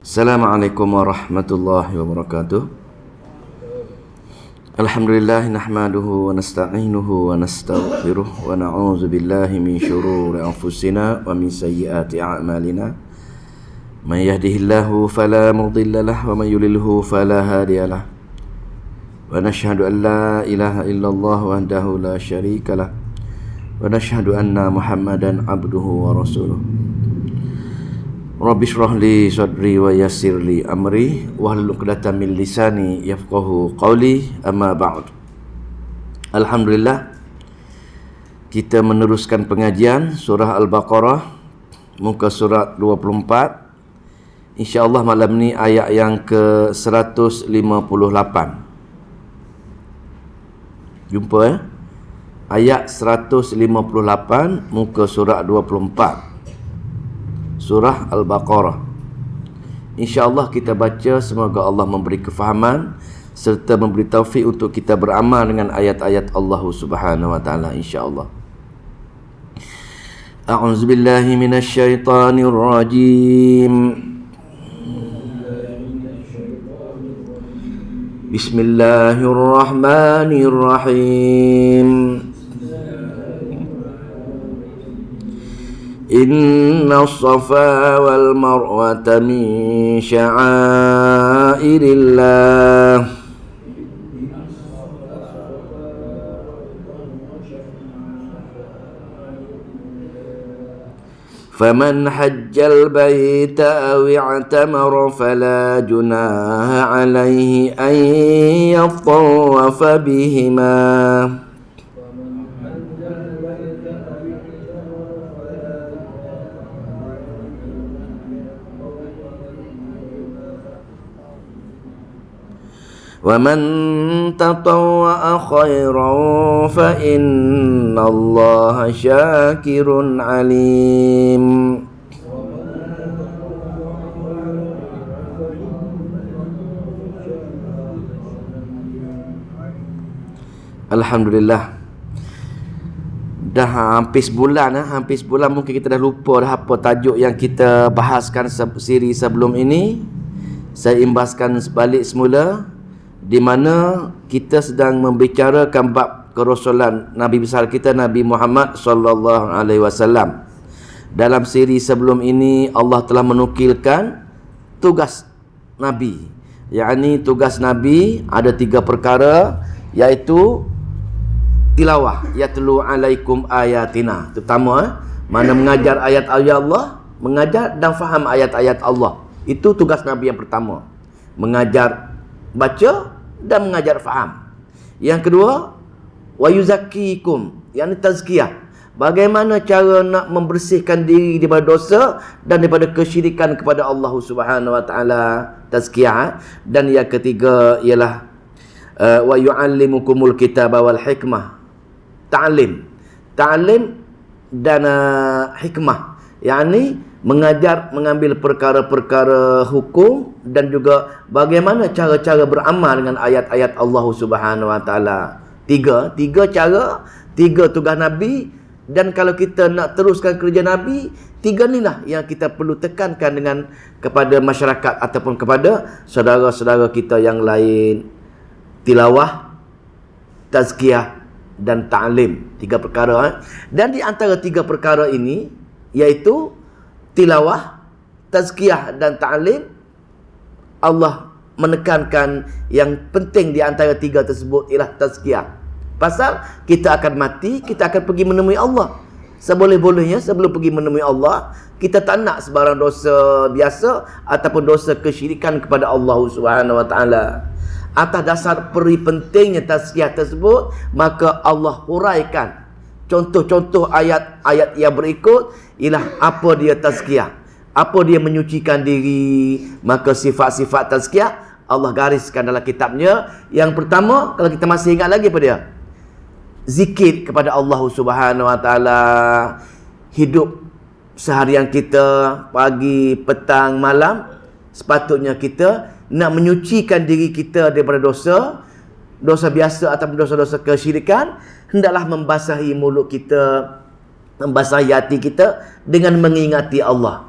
Assalamualaikum warahmatullahi wabarakatuh. Alhamdulillah nahmaduhu wa nasta'inuhu wa nastaghfiruh wa na'udzu billahi min shururi anfusina wa min sayyiati a'malina. May yahdihillahu fala mudilla lahu wa may yudlilhu fala hadiya lahu. Wa nashhadu an la ilaha illallah wahdahu la syarika lah. Wa nashhadu anna Muhammadan abduhu wa rasuluh. Rabbi shrah li sadri wa yassir li amri wahlul 'uqdatam min lisani yafqahu qawli, amma ba'd. Alhamdulillah, kita meneruskan pengajian surah Al-Baqarah muka surat 24. InsyaAllah malam ni ayat yang ke 158. Jumpa ayat 158 muka surat 24 surah Al-Baqarah. InsyaAllah kita baca, semoga Allah memberi kefahaman serta memberi taufik untuk kita beramal dengan ayat-ayat Allah Subhanahu wa taala, insyaAllah. A'udzubillahi minasyaitonir rajim. Bismillahirrahmanirrahim. Inna as-safa wal marwata min sya'airillah. Faman hajjal baita aw i'tamara fala junaha alayhi an yatawafa bihima. وَمَنْ تَطَوَّعَ خَيْرًا فَإِنَّ اللَّهَ شَاكِرٌ عَلِيمٌ. Alhamdulillah, dah hampir sebulan mungkin kita dah lupa dah apa tajuk yang kita bahaskan siri sebelum ini. Saya imbaskan balik semula, di mana kita sedang membicarakan bab kerasulan Nabi besar kita Nabi Muhammad sallallahu alaihi wasallam. Dalam siri sebelum ini Allah telah menukilkan tugas Nabi. Yakni tugas Nabi ada 3 perkara, iaitu tilawah, yatlu alaikum ayatina. Terutama mana mengajar ayat-ayat Allah, mengajar dan faham ayat-ayat Allah. Itu tugas Nabi yang pertama. Mengajar baca dan mengajar faham. Yang kedua, wa yuzakkikum, yakni tazkiyah. Bagaimana cara nak membersihkan diri daripada dosa dan daripada kesyirikan kepada Allah Subhanahu wa taala, tazkiyah. Dan yang ketiga ialah wa yu'allimukumul kitaba wal hikmah, ta'lim dan hikmah, yakni mengajar, mengambil perkara-perkara hukum dan juga bagaimana cara-cara beramal dengan ayat-ayat Allah Subhanahu wa taala. Tiga cara, 3 tugas Nabi. Dan kalau kita nak teruskan kerja Nabi, 3 inilah yang kita perlu tekankan dengan kepada masyarakat ataupun kepada saudara-saudara kita yang lain. Tilawah, tazkiyah dan ta'lim. 3 perkara. Dan di antara 3 perkara ini, iaitu tilawah, tazkiyah dan ta'lim, Allah menekankan yang penting di antara 3 tersebut ialah tazkiyah. Pasal kita akan mati, kita akan pergi menemui Allah. Seboleh-bolehnya sebelum pergi menemui Allah, kita tak nak sebarang dosa biasa ataupun dosa kesyirikan kepada Allah Subhanahu wa taala. Atas dasar peri pentingnya tazkiyah tersebut, maka Allah huraikan contoh-contoh ayat-ayat yang berikut ialah apa dia tazkiyah, apa dia menyucikan diri. Maka sifat-sifat tazkiyah Allah gariskan dalam kitabnya. Yang pertama, kalau kita masih ingat lagi apa dia? Zikir kepada Allah Subhanahu wa taala. Hidup seharian kita, pagi, petang, malam, sepatutnya kita nak menyucikan diri kita daripada dosa biasa ataupun dosa-dosa kesyirikan. Hendaklah membasahi mulut kita, membasahi hati kita dengan mengingati Allah.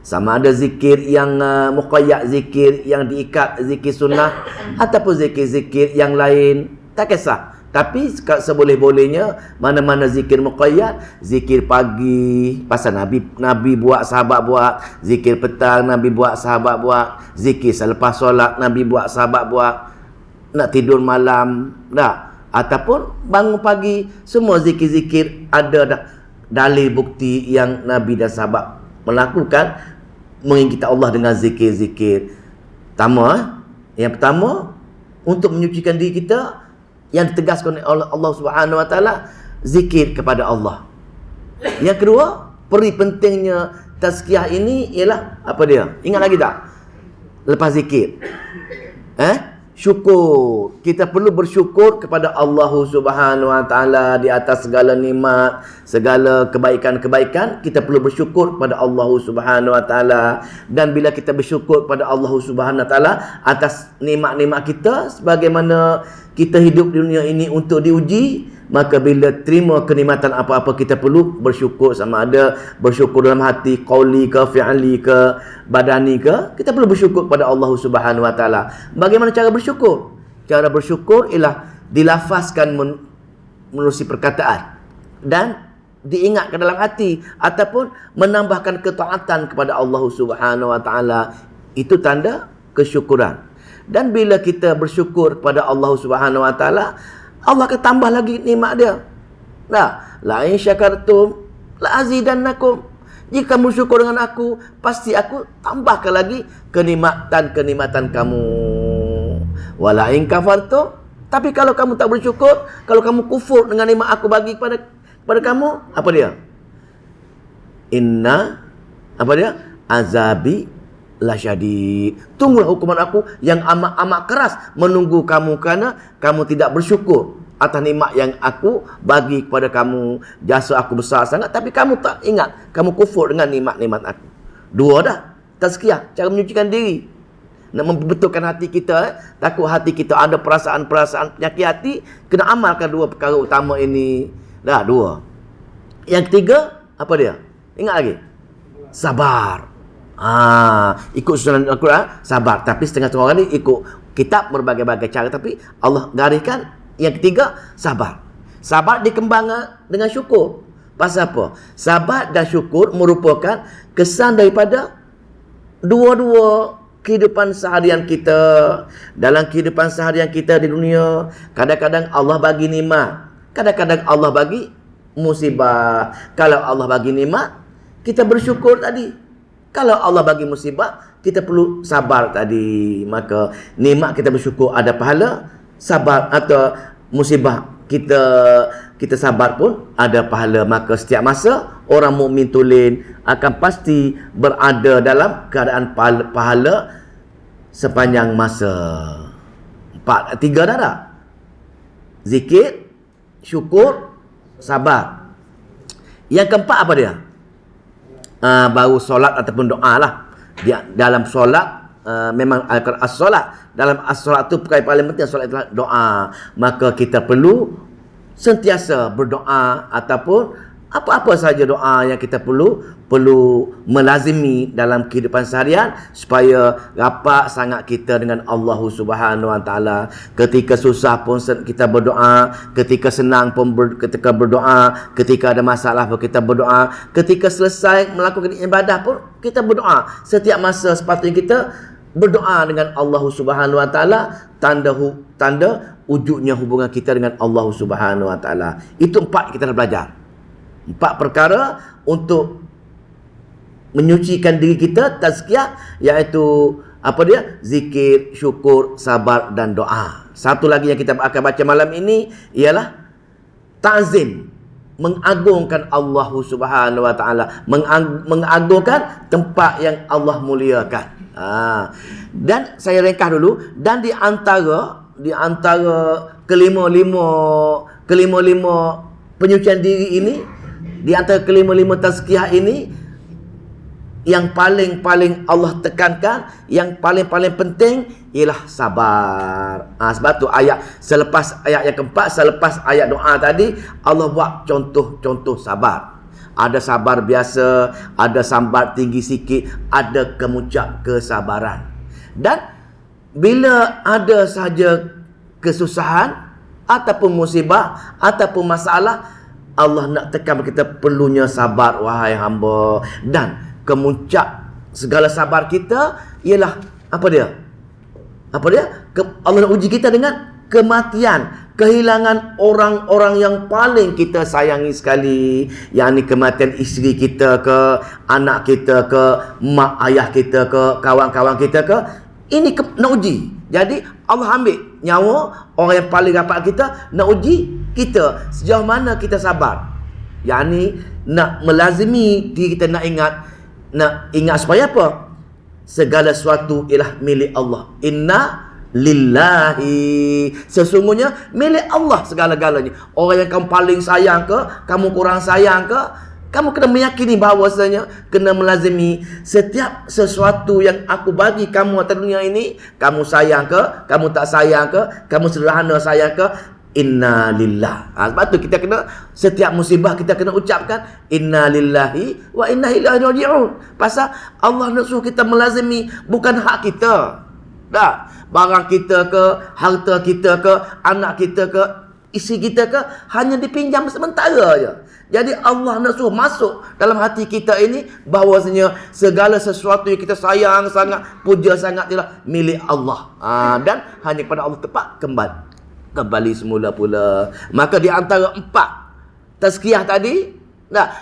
Sama ada zikir yang muqayyad, zikir yang diikat, zikir sunnah, ataupun zikir-zikir yang lain, tak kisah. Tapi seboleh-bolehnya, mana-mana zikir muqayyad, zikir pagi pasal Nabi buat, sahabat buat, zikir petang Nabi buat, sahabat buat, zikir selepas solat Nabi buat, sahabat buat, nak tidur malam dah, ataupun bangun pagi, semua zikir-zikir ada dah dalil bukti yang Nabi dan sahabat melakukan mengingati Allah dengan zikir-zikir. Yang pertama, untuk menyucikan diri kita, yang ditegaskan oleh Allah Subhanahu Wa Taala, zikir kepada Allah. Yang kedua, peri pentingnya tazkiyah ini ialah apa dia? Ingat lagi tak? Lepas zikir, syukur. Kita perlu bersyukur kepada Allah Subhanahu Wa Taala di atas segala nikmat, segala kebaikan-kebaikan. Kita perlu bersyukur kepada Allah Subhanahu Wa Taala. Dan bila kita bersyukur kepada Allah Subhanahu Wa Taala atas nikmat-nikmat kita, sebagaimana kita hidup di dunia ini untuk diuji, maka bila terima kenikmatan apa-apa, kita perlu bersyukur. Sama ada bersyukur dalam hati, qauli ke, fi'li ke, badani ke, kita perlu bersyukur kepada Allah Subhanahu Wa Taala. Bagaimana cara bersyukur? Cara bersyukur ialah dilafazkan menerusi perkataan dan diingat ke dalam hati, ataupun menambahkan ketaatan kepada Allah Subhanahu Wa Taala. Itu tanda kesyukuran. Dan bila kita bersyukur kepada Allah Subhanahu Wa Taala, Allah akan tambah lagi nikmat dia. La in syakartum la azidannakum. Jika kamu syukur dengan aku, pasti aku tambahkan lagi kenikmatan-kenikmatan kamu. Wala in kafartum, tapi kalau kamu tak bersyukur, kalau kamu kufur dengan nikmat aku bagi kepada kamu, apa dia? Inna, apa dia? Azabi lasyadid. Tunggulah hukuman aku yang amat keras menunggu kamu, kerana kamu tidak bersyukur atas nikmat yang aku bagi kepada kamu. Jasa aku besar sangat, tapi kamu tak ingat, kamu kufur dengan nikmat-nikmat aku. Dua dah, tazkiyah, cara menyucikan diri, nak membetulkan hati kita. Takut hati kita ada perasaan-perasaan penyakit hati, kena amalkan dua perkara utama ini. Dah dua. Yang ketiga, apa dia? Ingat lagi? Sabar. Ikut susunan Al-Quran, sabar. Tapi setengah-setengah orang ni ikut kitab berbagai-bagai cara, tapi Allah gariskan yang ketiga, sabar. Sabar dikembangkan dengan syukur. Pasal apa? Sabar dan syukur merupakan kesan daripada dua-dua kehidupan seharian kita. Dalam kehidupan seharian kita di dunia, kadang-kadang Allah bagi nikmat, kadang-kadang Allah bagi musibah. Kalau Allah bagi nikmat, kita bersyukur tadi. Kalau Allah bagi musibah, kita perlu sabar tadi. Maka nikmat kita bersyukur ada pahala, sabar atau musibah kita sabar pun ada pahala. Maka setiap masa orang mukmin tulen akan pasti berada dalam keadaan pahala sepanjang masa. Tiga dah tak? Zikir, syukur, sabar. Yang keempat apa dia? Baru solat ataupun doa lah. Dalam solat, memang as-solat, dalam as-solat tu perkara paling penting solat adalah doa. Maka kita perlu sentiasa berdoa, ataupun apa-apa saja doa yang kita perlu melazimi dalam kehidupan seharian, supaya rapat sangat kita dengan Allah Subhanahu Wa Taala. Ketika susah pun kita berdoa, ketika senang pun ketika berdoa, ketika ada masalah pun kita berdoa, ketika selesai melakukan ibadah pun kita berdoa. Setiap masa sepatutnya kita berdoa dengan Allah Subhanahu Wa Taala, tanda wujudnya hubungan kita dengan Allah Subhanahu Wa Taala. Itu empat kita dah belajar. Empat perkara untuk menyucikan diri kita, tazkiyah, iaitu apa dia? Zikir, syukur, sabar dan doa. Satu lagi yang kita akan baca malam ini ialah ta'zim, mengagungkan Allah Subhanahu Wa Taala, mengagungkan tempat yang Allah muliakan. Dan saya ringkas dulu, dan di antara kelima-lima penyucian diri ini, di antara kelima-lima tazkiyah ini, yang paling Allah tekankan, yang paling penting ialah sabar. Sebab tu selepas ayat yang keempat, selepas ayat doa tadi, Allah buat contoh-contoh sabar. Ada sabar biasa, ada sabar tinggi sikit, ada kemuncak kesabaran. Dan bila ada sahaja kesusahan ataupun musibah ataupun masalah, Allah nak tekan kita perlunya sabar, wahai hamba. Dan kemuncak segala sabar kita ialah apa dia? Apa dia? Allah nak uji kita dengan kematian, kehilangan orang-orang yang paling kita sayangi sekali, yakni kematian isteri kita ke, anak kita ke, mak ayah kita ke, kawan-kawan kita ke. Ini nak uji. Jadi Allah ambil nyawa orang yang paling rapat kita, nak uji kita sejauh mana kita sabar. Yakni nak melazimi diri kita, nak ingat supaya apa? Segala sesuatu ialah milik Allah. Inna lillahi, sesungguhnya milik Allah segala-galanya. Orang yang kamu paling sayang ke, kamu kurang sayang ke, kamu kena meyakini bahawasanya, kena melazimi setiap sesuatu yang aku bagi kamu atas dunia ini, kamu sayang ke, kamu tak sayang ke, kamu sederhana sayang ke, inna lillah. Sebab tu kita kena, setiap musibah kita kena ucapkan inna lillahi wa inna ilaihi raji'un. Pasal Allah nak suruh kita melazimi, bukan hak kita. Dah, barang kita ke, harta kita ke, anak kita ke, isi kita ke, hanya dipinjam sementara je. Jadi Allah nak suruh masuk dalam hati kita ini bahawasanya segala sesuatu yang kita sayang sangat, puja sangat ialah milik Allah. Dan hanya kepada Allah tepat kembali semula pula. Maka di antara 4 tazkiyah tadi,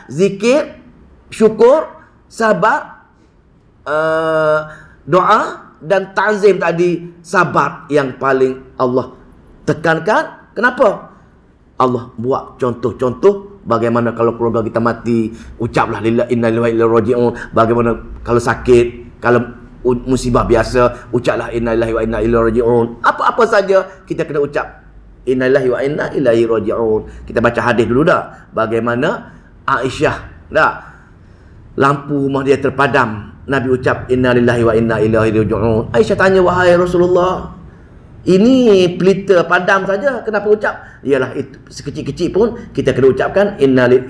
zikir, syukur, sabar, doa dan ta'zim tadi, sabar yang paling Allah tekankan. Kenapa? Allah buat contoh-contoh bagaimana kalau keluarga kita mati, ucaplah inna lillahi wa inna ilaihi raji'un. Bagaimana kalau sakit, kalau musibah biasa, ucaplah inna lillahi wa inna ilaihi raji'un. Apa-apa saja kita kena ucap inna lillahi wa inna ilaihi raji'un. Kita baca hadis dulu dah, bagaimana Aisyah, lampu rumah dia terpadam, Nabi ucap inna lillahi wa inna ilaihi raji'un. Aisyah tanya, wahai Rasulullah, ini pelita padam saja, kenapa ucap? Ialah itu sekecil-kecil pun kita kena ucapkan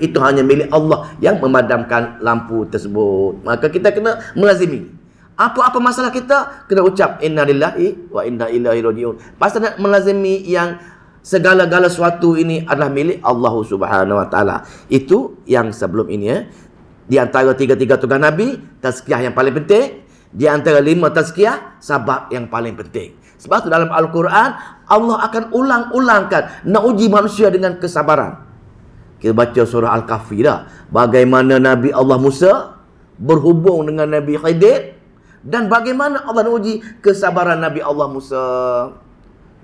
itu hanya milik Allah yang memadamkan lampu tersebut. Maka kita kena melazimi. Apa-apa masalah kita kena ucap inna lillahi wa inna ilaihi raji'un. Pasal nak melazimi yang segala-gala sesuatu ini adalah milik Allah Subhanahu wa taala. Itu yang sebelum ini Di antara 3 tugas Nabi, tazkiyah yang paling penting. Di antara 5 tazkiyah, sabar yang paling penting. Sebab tu dalam Al-Quran Allah akan ulang-ulangkan nak uji manusia dengan kesabaran. Kita baca surah Al-Kahfi dah, bagaimana Nabi Allah Musa berhubung dengan Nabi Khidir, dan bagaimana Allah nak uji kesabaran Nabi Allah Musa,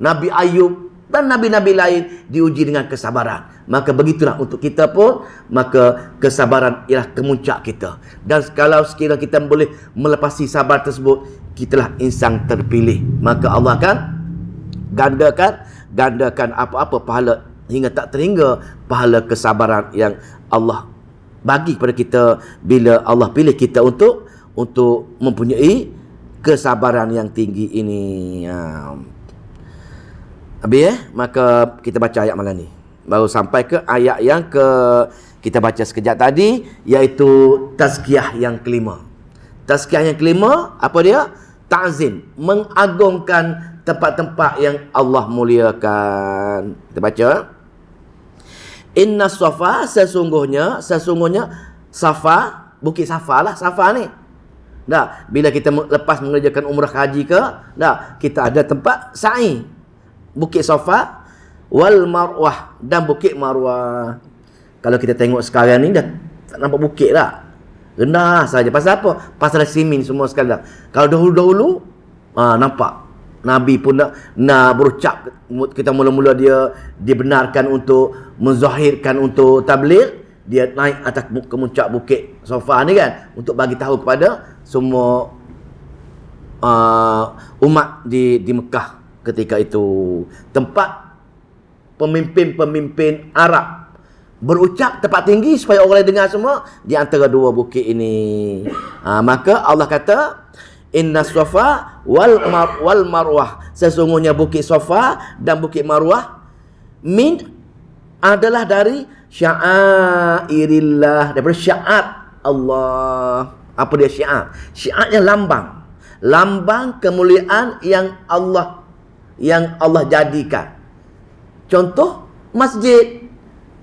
Nabi Ayub dan nabi-nabi lain diuji dengan kesabaran. Maka begitulah untuk kita pun, maka kesabaran ialah kemuncak kita. Dan kalau sekiranya kita boleh melepasi sabar tersebut, kitalah insan terpilih. Maka Allah akan gandakan apa-apa pahala hingga tak terhingga pahala kesabaran yang Allah bagi kepada kita bila Allah pilih kita untuk mempunyai kesabaran yang tinggi ini. Habis maka kita baca ayat malam ni. Baru sampai ke ayat yang kita baca sekejap tadi, iaitu tazkiyah yang kelima. Tazkiyah yang kelima, apa dia? Ta'zim, mengagungkan tempat-tempat yang Allah muliakan. Kita baca. Inna Safa, sesungguhnya Safa, Bukit Safa lah, Safa ni. Bila kita lepas mengerjakan umrah haji ke, kita ada tempat sa'i. Bukit Safa wal Marwah, dan Bukit Marwah. Kalau kita tengok sekarang ni dah tak nampak bukit dah. Rendah saja. Pasal apa? Pasal simin semua sekali dah. Kalau dahulu nampak. Nabi pun nak berucap, kita mula-mula dia dibenarkan untuk menzahirkan untuk tabligh, dia naik atas kemuncak Bukit Safa ni kan, untuk bagi tahu kepada semua umat di Mekah ketika itu. Tempat pemimpin-pemimpin Arab berucap tempat tinggi supaya orang lain dengar semua, di antara 2 bukit ini. Maka Allah kata inna Safa wal Marwah, sesungguhnya Bukit Safa dan Bukit Marwah min adalah dari sya'airillah, daripada syiar Allah. Apa dia syiar? Syiarnya lambang. Lambang kemuliaan yang Allah jadikan. Contoh masjid,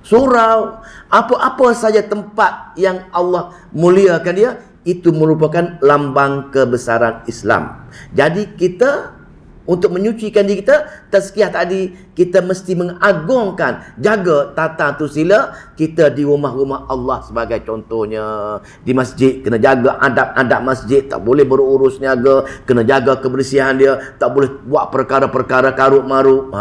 surau, apa-apa saja tempat yang Allah muliakan dia, itu merupakan lambang kebesaran Islam. Jadi kita untuk menyucikan diri kita, tazkiyah tadi, kita mesti mengagungkan, jaga tata tu sila kita di rumah-rumah Allah sebagai contohnya. Di masjid kena jaga adab-adab masjid, tak boleh berurus niaga, kena jaga kebersihan dia, tak boleh buat perkara-perkara karut-marut.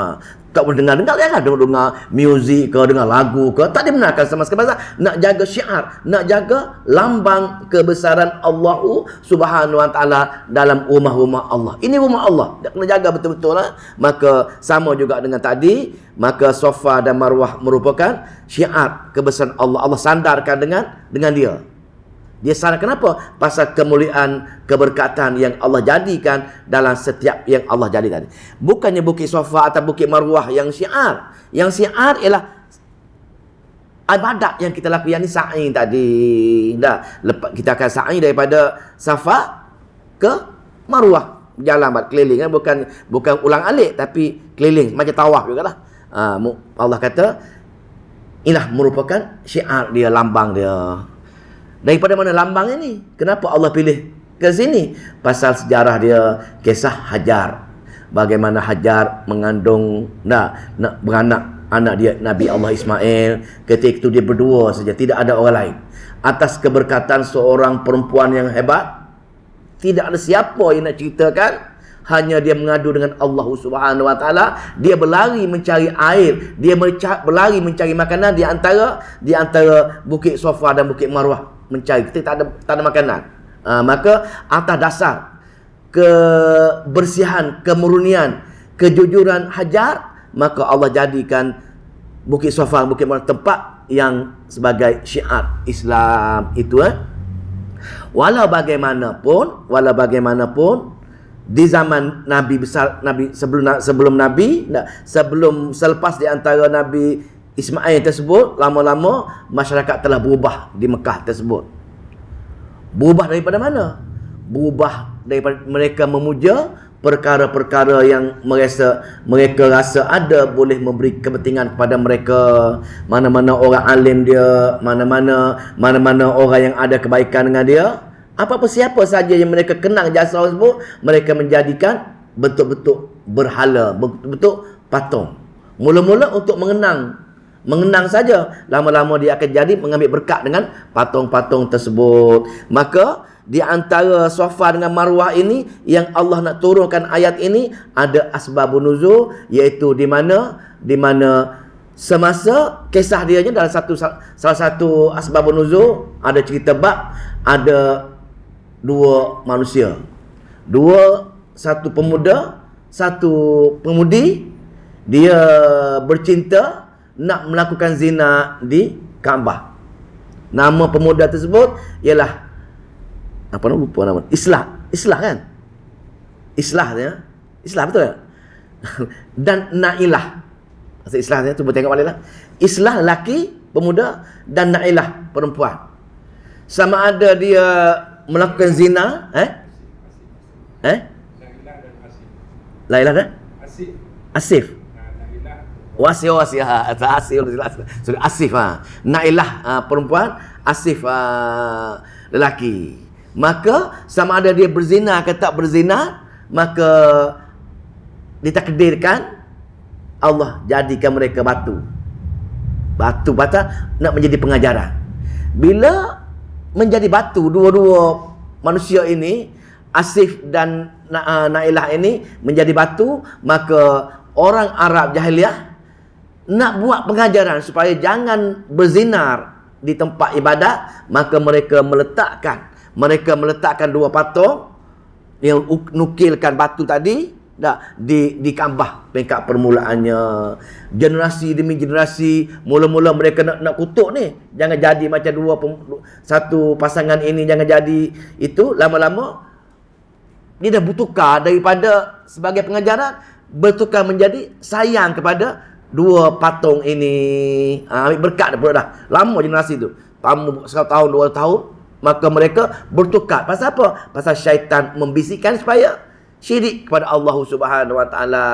Tak boleh dengar-dengar, janganlah dengar muzik ke, dengar lagu ke, tak dibenarkan sama sekali. Nak jaga syiar, nak jaga lambang kebesaran Allah Subhanahu wa taala dalam rumah-rumah Allah. Ini rumah Allah, dia kena jaga betul-betul lah. Maka sama juga dengan tadi, maka Safa dan Marwah merupakan syiar kebesaran Allah. Allah sandarkan dengan dia. Dia salah kenapa? Pasal kemuliaan, keberkatan yang Allah jadikan dalam setiap yang Allah jadikan. Bukannya Bukit Safa atau Bukit Marwah yang syiar. Yang syiar ialah ibadat yang kita lakukan, yang ni sa'i tadi. Dah, lepas kita akan sa'i daripada Safa ke Marwah. Jalan keliling kan, bukan ulang alik tapi keliling macam tawaf jugalah. Allah kata inilah merupakan syiar dia, lambang dia. Daripada mana lambang ini? Kenapa Allah pilih ke sini? Pasal sejarah dia, kisah Hajar. Bagaimana Hajar mengandung nak beranak anak dia Nabi Allah Ismail. Ketika itu dia berdua saja, tidak ada orang lain. Atas keberkatan seorang perempuan yang hebat, tidak ada siapa yang nak ceritakan. Hanya dia mengadu dengan Allah Subhanahu wa taala. Dia berlari mencari air, dia berlari mencari makanan di antara Bukit Safa dan Bukit Marwah. Mencari, kita tak ada makanan. Maka atas dasar kebersihan, kemurnian, kejujuran Hajar, maka Allah jadikan Bukit Safa, Bukit Marwah tempat yang sebagai syiar Islam itu. Walau bagaimanapun di zaman Nabi besar, Nabi selepas di antara Nabi Ismail tersebut, lama-lama masyarakat telah berubah di Mekah tersebut. Berubah daripada mana? Berubah daripada mereka memuja perkara-perkara yang mereka rasa ada boleh memberi kepentingan kepada mereka. Mana-mana orang alim dia, mana-mana orang yang ada kebaikan dengan dia, apa-apa siapa saja yang mereka kenang jasa tersebut, mereka menjadikan betul-betul berhala, betul-betul patung. Mula-mula untuk mengenang saja, lama-lama dia akan jadi mengambil berkat dengan patung-patung tersebut. Maka di antara Safa dengan Marwah ini yang Allah nak turunkan ayat ini, ada asbabun nuzul, iaitu di mana semasa kisah dia dalam salah satu asbabun nuzul, ada cerita bab ada dua manusia, satu pemuda, satu pemudi, dia bercinta nak melakukan zina di Kaabah. Nama pemuda tersebut ialah apa nama, lupa nama. Islah kan? Islah betul tak? Dan Nailah. Maksud Islah tu tengok balik lah. Islah lelaki pemuda dan Nailah perempuan. Sama ada dia melakukan zina, Lailah dan Asif. Asif Nailah perempuan, Asif lelaki. Maka sama ada dia berzina atau tak berzina, maka ditakdirkan Allah jadikan mereka batu patah nak menjadi pengajaran. Bila menjadi batu, dua-dua manusia ini, Asif dan Nailah ini menjadi batu, maka orang Arab jahiliah nak buat pengajaran supaya jangan berzinar di tempat ibadat, maka mereka meletakkan dua patung yang nukilkan batu tadi di Kaabah peringkat permulaannya. Generasi demi generasi, mula-mula mereka nak kutuk ni, jangan jadi macam satu pasangan ini, jangan jadi itu. Lama-lama dia dah bertukar daripada sebagai pengajaran, bertukar menjadi sayang kepada dua patung ini ambil berkat dah. Lama generasi tu. Tamu 1 tahun 2 tahun, maka mereka bertukar. Pasal apa? Pasal syaitan membisikkan supaya syirik kepada Allah Subhanahu Wa Taala.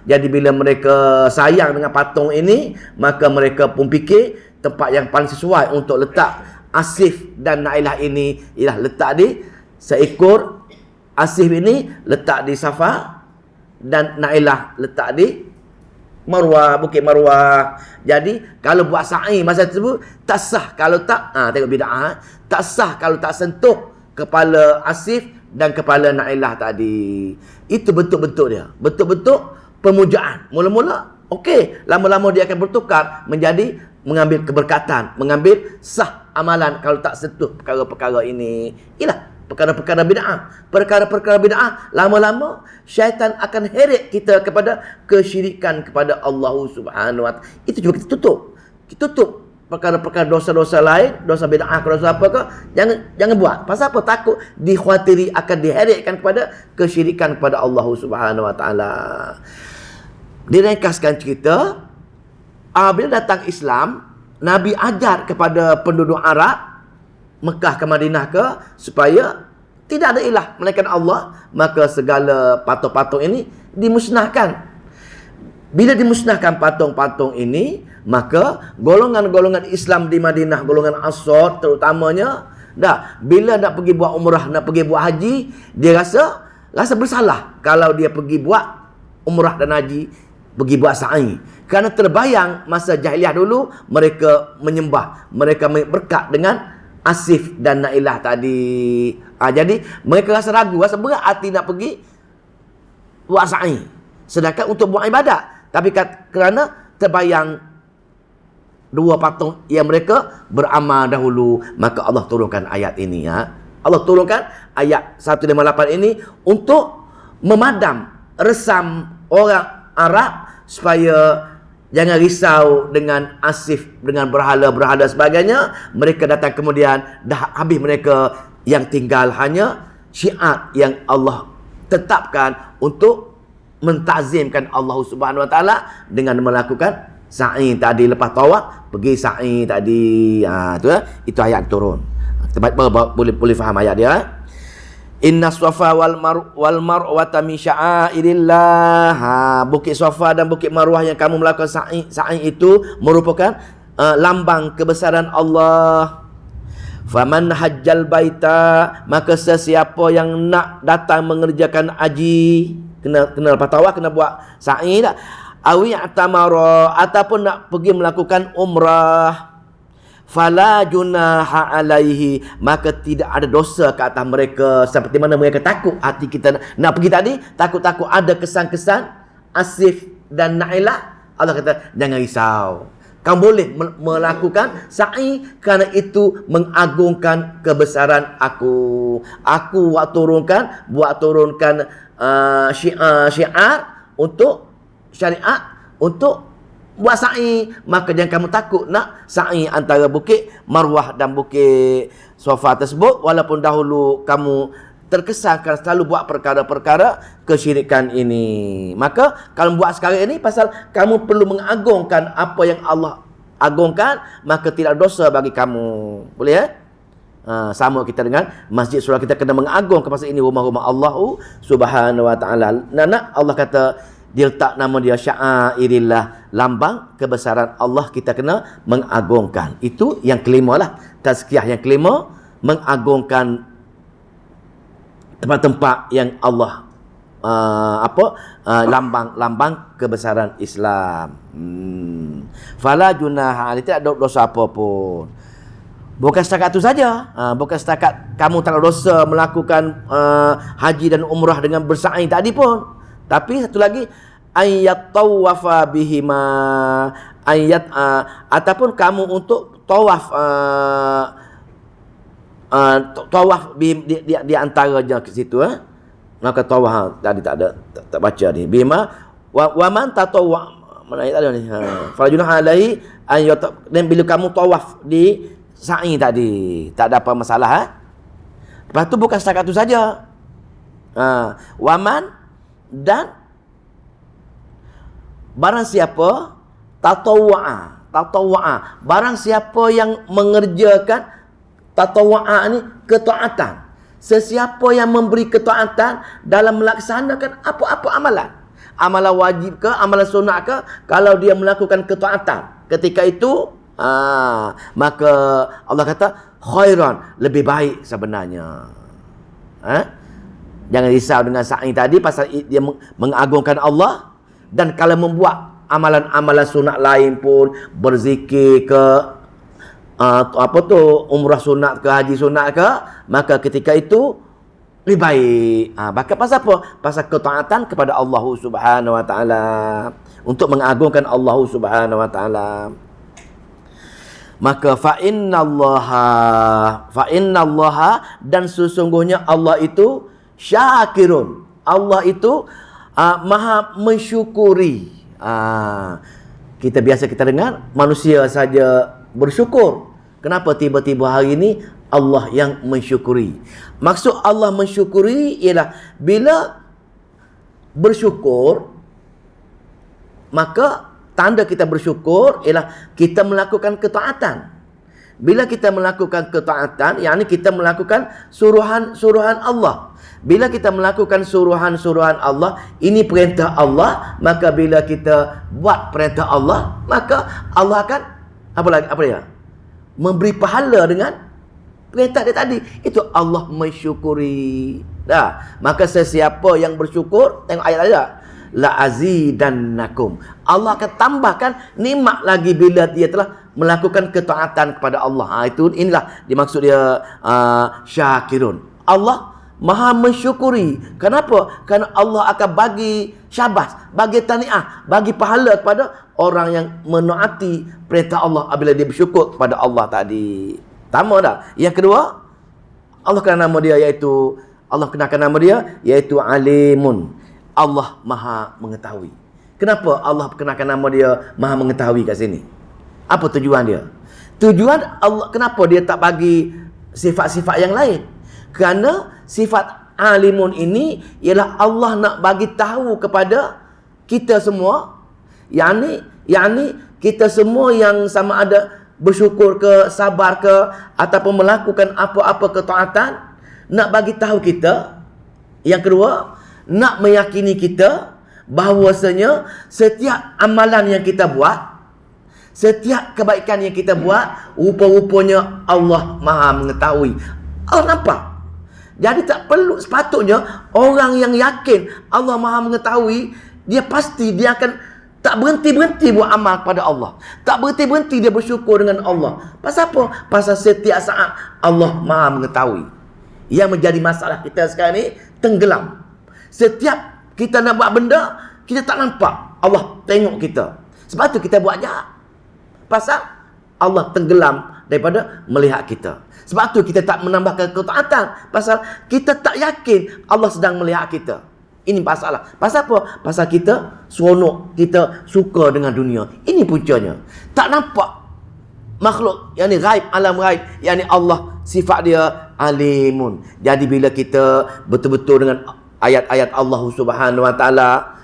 Jadi bila mereka sayang dengan patung ini, maka mereka pun fikir tempat yang paling sesuai untuk letak Asif dan Nailah ini ialah letak di seekor Asif ini letak di Safa dan Nailah letak di Marwah, Bukit Marwah. Jadi kalau buat sa'i masa tersebut tak sah kalau tak tengok bid'ah, tak sah kalau tak sentuh kepala Asif dan kepala Nailah tadi. Itu bentuk-bentuk dia. Bentuk-bentuk pemujaan. Mula-mula okey, lama-lama dia akan bertukar menjadi mengambil keberkatan, mengambil sah amalan kalau tak sentuh perkara-perkara ini. Inilah perkara-perkara bid'ah. Perkara-perkara bid'ah lama-lama syaitan akan heret kita kepada kesyirikan kepada Allah Subhanahu Wa Taala. Itu juga kita tutup. Kita tutup perkara-perkara dosa-dosa lain, dosa bid'ah ke dosa apa ke, jangan buat. Pasal apa? Takut dikhawatiri akan diheretkan kepada kesyirikan kepada Allah Subhanahu Wa Taala. Diringkaskan cerita, bila datang Islam, Nabi ajar kepada penduduk Arab Mekah ke Madinah ke supaya tidak ada ilah melainkan Allah, maka segala patung-patung ini dimusnahkan. Bila dimusnahkan patung-patung ini, maka golongan-golongan Islam di Madinah, golongan Ansar terutamanya, bila nak pergi buat umrah, nak pergi buat haji, dia rasa bersalah kalau dia pergi buat umrah dan haji, pergi buat sa'i. Kerana terbayang masa jahiliah dulu mereka menyembah, mereka berkat dengan Asif dan Nailah tadi. Jadi mereka rasa ragu, rasa berat hati nak pergi buat sa'i. Sedangkan untuk buat ibadat. Tapi kerana terbayang dua patung yang mereka beramal dahulu, maka Allah turunkan ayat ini. Allah turunkan ayat 158 ini untuk memadam resam orang Arab supaya jangan risau dengan Asif, dengan berhala-berhala sebagainya. Mereka datang kemudian, dah habis mereka, yang tinggal hanya syiar yang Allah tetapkan untuk mentazimkan Allah Subhanahu Wa Taala dengan melakukan sa'i tadi. Lepas tawaf, pergi sa'i tadi. Itu ayat turun. Boleh faham ayat dia. Inna Safa wal Marwata min sya'airillah. Bukit Safa dan Bukit Marwah yang kamu melakukan sa'i itu merupakan lambang kebesaran Allah. Faman hajjal baita, maka sesiapa yang nak datang mengerjakan haji, kena lepas tawaf, kena buat sa'i tak? Awi atamara, ataupun nak pergi melakukan umrah, fala junaha alaihi, maka tidak ada dosa ke atas mereka. Seperti mana mereka takut hati kita nak pergi tadi, takut-takut ada kesan-kesan Asif dan Nailah. Allah kata jangan risau, kamu boleh melakukan sa'i kerana itu mengagungkan kebesaran aku. Aku buat turunkan syiar untuk syariat, untuk buat sa'i. Maka jangan kamu takut nak sa'i antara Bukit Marwah dan Bukit Safa tersebut, walaupun dahulu kamu terkesankan selalu buat perkara-perkara kesyirikan ini. Maka kalau buat sekarang ini pasal kamu perlu mengagungkan apa yang Allah agungkan, maka tidak dosa bagi kamu. Boleh sama kita dengan masjid surah, kita kena mengagung kepada ini rumah-rumah Allah Subhanahu Wa Taala. Nana Allah kata dia letak nama dia sya'airillah, lambang kebesaran Allah, kita kena mengagungkan. Itu yang kelima lah, tazkiyah yang kelima, mengagungkan tempat-tempat yang Allah lambang kebesaran Islam. Fala junaha, tidak ada dosa apa pun. Bukan setakat itu saja, bukan setakat kamu tak ada dosa melakukan haji dan umrah dengan bersa'i tadi pun, tapi satu lagi, ayat tawafa bihima, ataupun kamu untuk tawaf di antaranya ke situ. Maka tawaf tadi tak baca ni. Bima wa man tatawwa, mana ayat tadi ni? Farajuna alaihi dan bila kamu tawaf di sa'i tadi, tak ada apa masalah. Lepas tu bukan setakat tu saja. Waman, dan barang siapa Tatawwa'a. Barang siapa yang mengerjakan tatawwa'a ni, ketaatan. Sesiapa yang memberi ketaatan dalam melaksanakan apa-apa amalan. Amalan wajib ke, amalan sunat ke, kalau dia melakukan ketaatan ketika itu, maka Allah kata khairan, lebih baik sebenarnya. Jangan risau dengan sa'i tadi pasal dia mengagungkan Allah. Dan kalau membuat amalan-amalan sunat lain pun, berzikir ke, umrah sunat ke, haji sunat ke, maka ketika itu lebih baik. Maka pasal apa? Pasal ketaatan kepada Allah Subhanahu wa taala, untuk mengagungkan Allah Subhanahu wa taala. Maka fa innallaha, dan sesungguhnya Allah itu syakirun. Allah itu maha mensyukuri. Kita biasa kita dengar manusia saja bersyukur. Kenapa tiba-tiba hari ini Allah yang mensyukuri? Maksud Allah mensyukuri ialah bila bersyukur, maka tanda kita bersyukur ialah kita melakukan ketaatan. Bila kita melakukan ketaatan, yakni kita melakukan suruhan-suruhan Allah. Bila kita melakukan suruhan-suruhan Allah, ini perintah Allah, maka bila kita buat perintah Allah, maka Allah akan apa dia? Memberi pahala dengan perintah dia tadi. Itu Allah mensyukuri. Maka sesiapa yang bersyukur, tengok ayat ada, la azidannakum. Allah akan tambahkan nikmat lagi bila dia telah melakukan ketaatan kepada Allah. Inilah dimaksud dia syakirun. Allah maha mensyukuri. Kenapa? Kerana Allah akan bagi syabas, bagi tahniah, bagi pahala kepada orang yang menaati perintah Allah apabila dia bersyukur kepada Allah tadi. Pertama dah. Yang kedua, Allah kenal nama dia iaitu Alimun. Allah maha mengetahui. Kenapa Allah kenakan nama dia maha mengetahui kat sini? Apa tujuan dia? Tujuan Allah, kenapa dia tak bagi sifat-sifat yang lain? Kerana sifat alimun ini ialah Allah nak bagi tahu kepada kita semua, yakni kita semua yang sama ada bersyukur ke, sabar ke, ataupun melakukan apa-apa ketaatan, nak bagi tahu kita. Yang kedua, nak meyakini kita bahawasanya setiap amalan yang kita buat, setiap kebaikan yang kita buat, rupa-rupanya Allah maha mengetahui. Allah nampak. Jadi tak perlu, sepatutnya orang yang yakin Allah maha mengetahui, dia pasti dia akan tak berhenti-berhenti buat amal kepada Allah. Tak berhenti-berhenti dia bersyukur dengan Allah. Pasal apa? Pasal setiap saat Allah maha mengetahui. Yang menjadi masalah kita sekarang ni, tenggelam. Setiap kita nak buat benda, kita tak nampak Allah tengok kita. Sebab tu kita buat jahat. Pasal Allah tenggelam daripada melihat kita. Sebab tu kita tak menambahkan ketaatan. Pasal kita tak yakin Allah sedang melihat kita. Ini masalah. Pasal apa? Pasal kita seronok, kita suka dengan dunia. Ini puncanya. Tak nampak makhluk, yang ni ghaib, alam ghaib, yang ni Allah, sifat dia alimun. Jadi bila kita betul-betul dengan ayat-ayat Allah Subhanahu wa taala,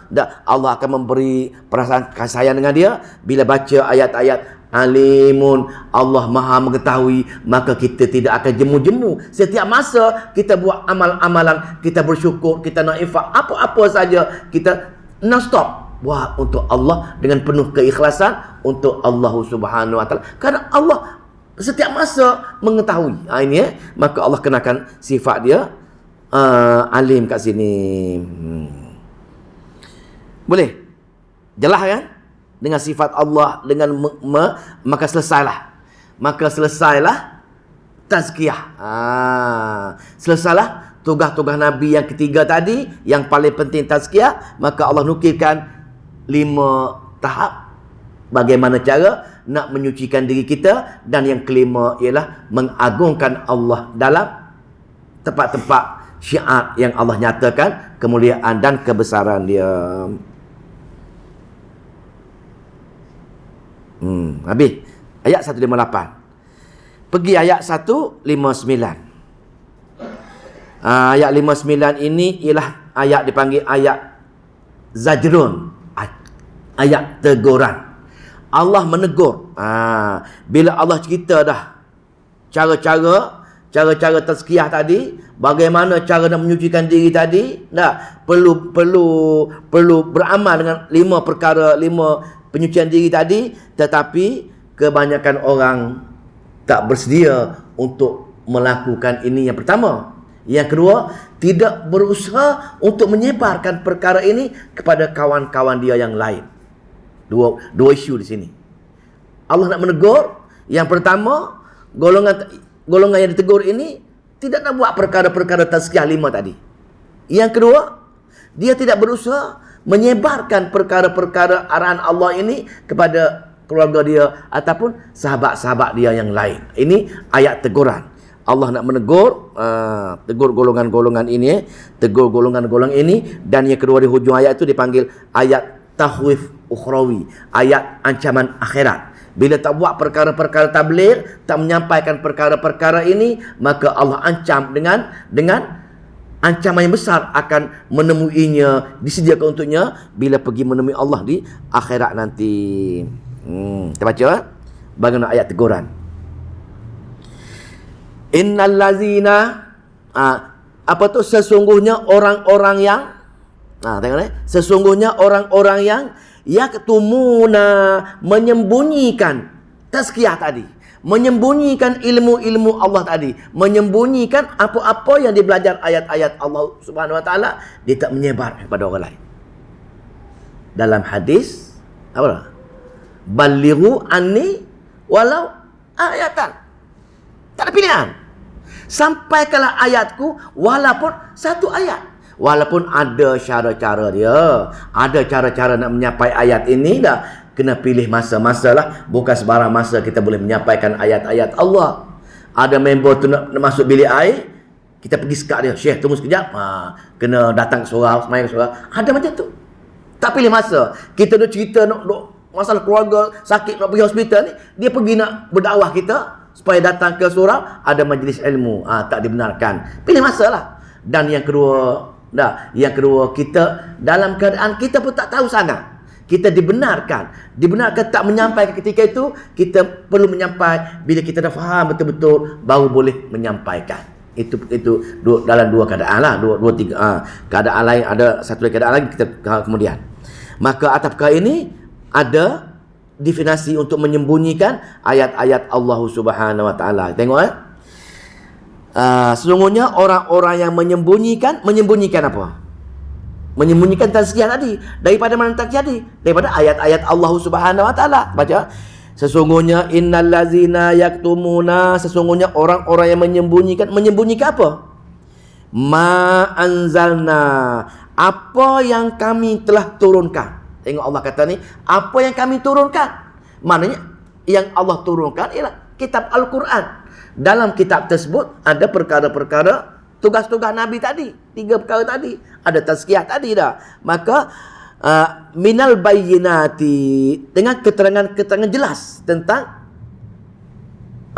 Allah akan memberi perasaan kasih sayang dengan dia. Bila baca ayat-ayat alimun, Allah maha mengetahui, maka kita tidak akan jemu-jemu. Setiap masa kita buat amal-amalan, kita bersyukur, kita nak infak, apa-apa saja, kita non-stop buat untuk Allah dengan penuh keikhlasan untuk Allah Subhanahu wa taala. Kerana Allah setiap masa mengetahui. Ini maka Allah kenakan sifat dia alim kat sini. Boleh? Jelas kan? Dengan sifat Allah, dengan maka selesailah tazkiyah. Selesailah tugas-tugas Nabi yang ketiga tadi, yang paling penting tazkiyah. Maka Allah nukilkan 5 tahap bagaimana cara nak menyucikan diri kita. Dan yang kelima ialah mengagungkan Allah dalam tempat-tempat syiar yang Allah nyatakan kemuliaan dan kebesaran dia. Habis ayat 158. Pergi ayat 159. Ayat 59 ini ialah ayat dipanggil ayat zajrun, ayat teguran. Allah menegur. Bila Allah cerita dah cara-cara tazkiyah tadi, bagaimana cara nak menyucikan diri tadi, perlu beramal dengan 5 perkara, 5 penyucian diri tadi, tetapi kebanyakan orang tak bersedia untuk melakukan ini yang pertama. Yang kedua, tidak berusaha untuk menyebarkan perkara ini kepada kawan-kawan dia yang lain. Dua isu di sini. Allah nak menegur. Yang pertama, golongan yang ditegur ini tidak nak buat perkara-perkara tazkiyah 5 tadi. Yang kedua, dia tidak berusaha menyebarkan perkara-perkara arahan Allah ini kepada keluarga dia ataupun sahabat-sahabat dia yang lain. Ini ayat teguran. Allah nak menegur, tegur golongan-golongan ini, tegur golongan-golongan ini. Dan yang kedua di hujung ayat itu dipanggil ayat tahwif ukhrawi, ayat ancaman akhirat. Bila tak buat perkara-perkara tabligh, tak menyampaikan perkara-perkara ini, maka Allah ancam dengan ancaman yang besar akan menemuinya, disediakan untuknya bila pergi menemui Allah di akhirat nanti. Kita baca bagaimana ayat teguran. Innal lazina, apa tu, sesungguhnya orang-orang yang, tengok ni, sesungguhnya orang-orang yang yaktumuna, menyembunyikan tazkiyah tadi, menyembunyikan ilmu-ilmu Allah tadi, menyembunyikan apa-apa yang dia belajar ayat-ayat Allah Subhanahu wa taala, dia tak menyebar kepada orang lain. Dalam hadis apa? Balighu anni walau ayatan. Tak ada pilihan. Sampaikanlah ayatku walaupun satu ayat. Walaupun ada cara-cara dia, ada cara-cara nak menyampaikan ayat ini, dah kena pilih masa-masa lah. Bukan sebarang masa kita boleh menyampaikan ayat-ayat Allah. Ada member tu nak masuk bilik air, kita pergi sekat dia, Syekh tunggu sekejap, kena datang ke surau, semayang ke surau. Ada macam tu. Tak pilih masa. Kita duk cerita nak masalah keluarga sakit, nak pergi hospital ni, dia pergi nak berdakwah kita supaya datang ke surau, ada majlis ilmu, tak dibenarkan. Pilih masa lah. Dan yang kedua, kita dalam keadaan kita pun tak tahu sangat, kita dibenarkan tak menyampaikan ketika itu. Kita perlu menyampaikan bila kita dah faham betul-betul, baru boleh menyampaikan. Itu dalam dua keadaan lah, dua tiga keadaan lain, ada satu keadaan lagi kita kemudian. Maka atas perkara ini ada definisi untuk menyembunyikan ayat-ayat Allah Subhanahu wa taala. Tengok sesungguhnya orang-orang yang menyembunyikan apa? Menyembunyikan tazkiyah tadi. Daripada mana tazkiyah tadi? Daripada ayat-ayat Allah Subhanahu wa taala. Baca. Sesungguhnya innal ladzina yaktumuna, sesungguhnya orang-orang yang menyembunyikan apa? Ma anzalna, apa yang kami telah turunkan. Tengok Allah kata ni, apa yang kami turunkan. Maknanya yang Allah turunkan ialah kitab Al-Quran. Dalam kitab tersebut ada perkara-perkara tugas-tugas Nabi tadi. 3 perkara tadi. Ada tazkiyah tadi dah. Maka minal bayyinati, dengan keterangan-keterangan jelas tentang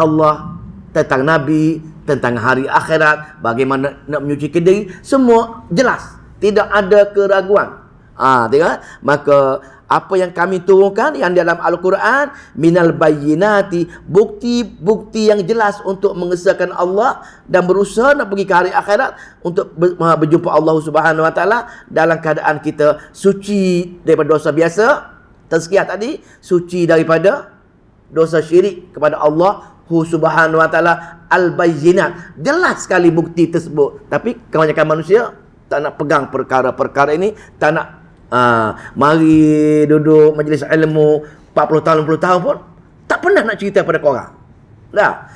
Allah, tentang Nabi, tentang hari akhirat, bagaimana nak menyucikan diri, semua jelas. Tidak ada keraguan. Tengok. Maka apa yang kami turunkan yang dalam Al-Quran, minal bayyinati, bukti-bukti yang jelas untuk mengesahkan Allah dan berusaha nak pergi ke hari akhirat untuk berjumpa Allah Subhanahu wa taala dalam keadaan kita suci daripada dosa biasa, tazkiyah tadi, suci daripada dosa syirik kepada Allah Subhanahu wa taala, al-bayyinat. Jelas sekali bukti tersebut. Tapi kebanyakan manusia tak nak pegang perkara-perkara ini, tak nak mari duduk majlis ilmu 40 tahun, 50 tahun pun tak pernah nak cerita pada korang. Dah.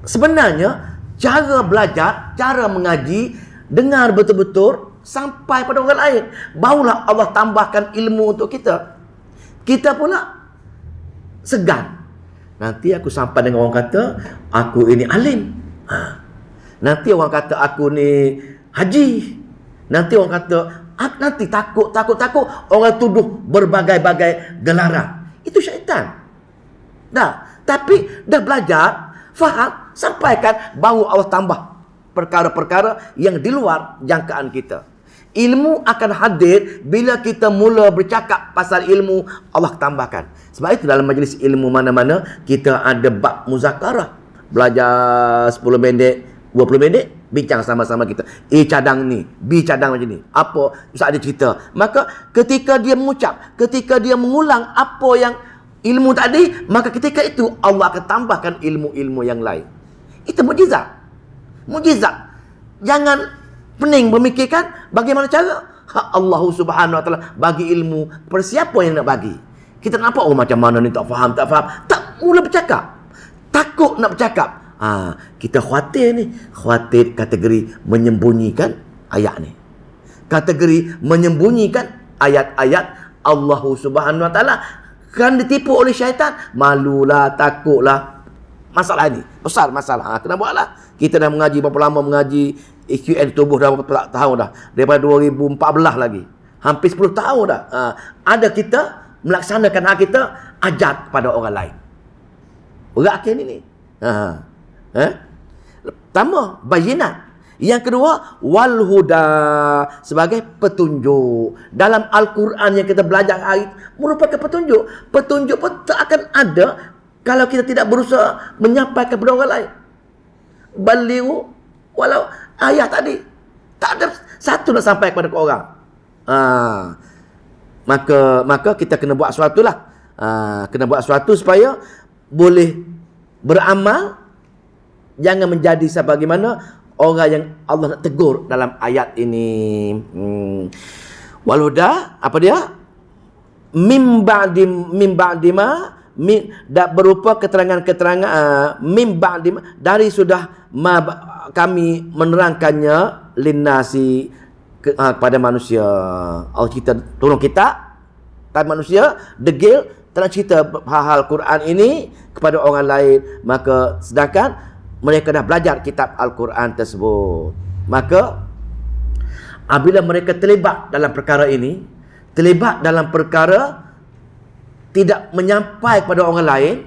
Sebenarnya cara belajar, cara mengaji, dengar betul-betul sampai pada orang lain, barulah Allah tambahkan ilmu untuk kita. Kita pula segan. Nanti aku sampai dengan orang kata aku ini alim. Nanti orang kata aku ni haji. Nanti orang kata, nanti takut orang tuduh berbagai-bagai gelaran. Itu syaitan. Dah, tapi dah belajar, faham, sampaikan, baru Allah tambah perkara-perkara yang di luar jangkaan kita. Ilmu akan hadir bila kita mula bercakap pasal ilmu, Allah tambahkan. Sebab itu dalam majlis ilmu mana-mana kita ada bab muzakarah. Belajar 10 minit, 20 minit, bincang sama-sama kita. A cadang ni, B cadang macam ni. Apa? Ustaz ada cerita. Maka ketika dia mengucap, ketika dia mengulang apa yang ilmu tadi, maka ketika itu Allah akan tambahkan ilmu-ilmu yang lain. Itu mukjizat. Mukjizat. Jangan pening memikirkan bagaimana cara Allah Subhanahu Wa Taala bagi ilmu kepada siapa yang nak bagi. Kita nampak macam mana ni, tak faham. Tak mula bercakap. Takut nak bercakap. Kita khawatir ni. Khawatir kategori menyembunyikan ayat ni. Kategori menyembunyikan ayat-ayat Allah Subhanahu Wa Taala. Kan ditipu oleh syaitan. Malulah, takutlah. Masalah ni besar masalah. Kena buatlah. Kita dah mengaji berapa lama mengaji EQN tubuh dah berapa tahun dah. Daripada 2014 lagi. Hampir 10 tahun dah. Ada kita melaksanakan hak kita, ajar kepada orang lain. Berat akhir ni. Pertama, bayinat. Yang kedua, wal huda, sebagai petunjuk. Dalam Al-Quran yang kita belajar hari merupakan petunjuk. Petunjuk pun tak akan ada kalau kita tidak berusaha menyampaikan kepada orang lain. Balighu walau ayat tadi. Tak ada satu nak sampai kepada orang. Maka kita kena buat sesuatu lah. Kena buat sesuatu supaya boleh beramal. Jangan menjadi sebagaimana orang yang Allah nak tegur dalam ayat ini. Waluda, apa dia? Mim ba'di ma berupa keterangan-keterangan mim ba'di ma, dari sudah kami menerangkannya linnasi kepada manusia. Allah kita tolong kita kan manusia degil tak cerita hal-hal Quran ini kepada orang lain, maka sedangkan mereka dah belajar kitab Al-Quran tersebut. Maka apabila mereka terlibat dalam perkara ini, terlibat dalam perkara tidak menyampai kepada orang lain,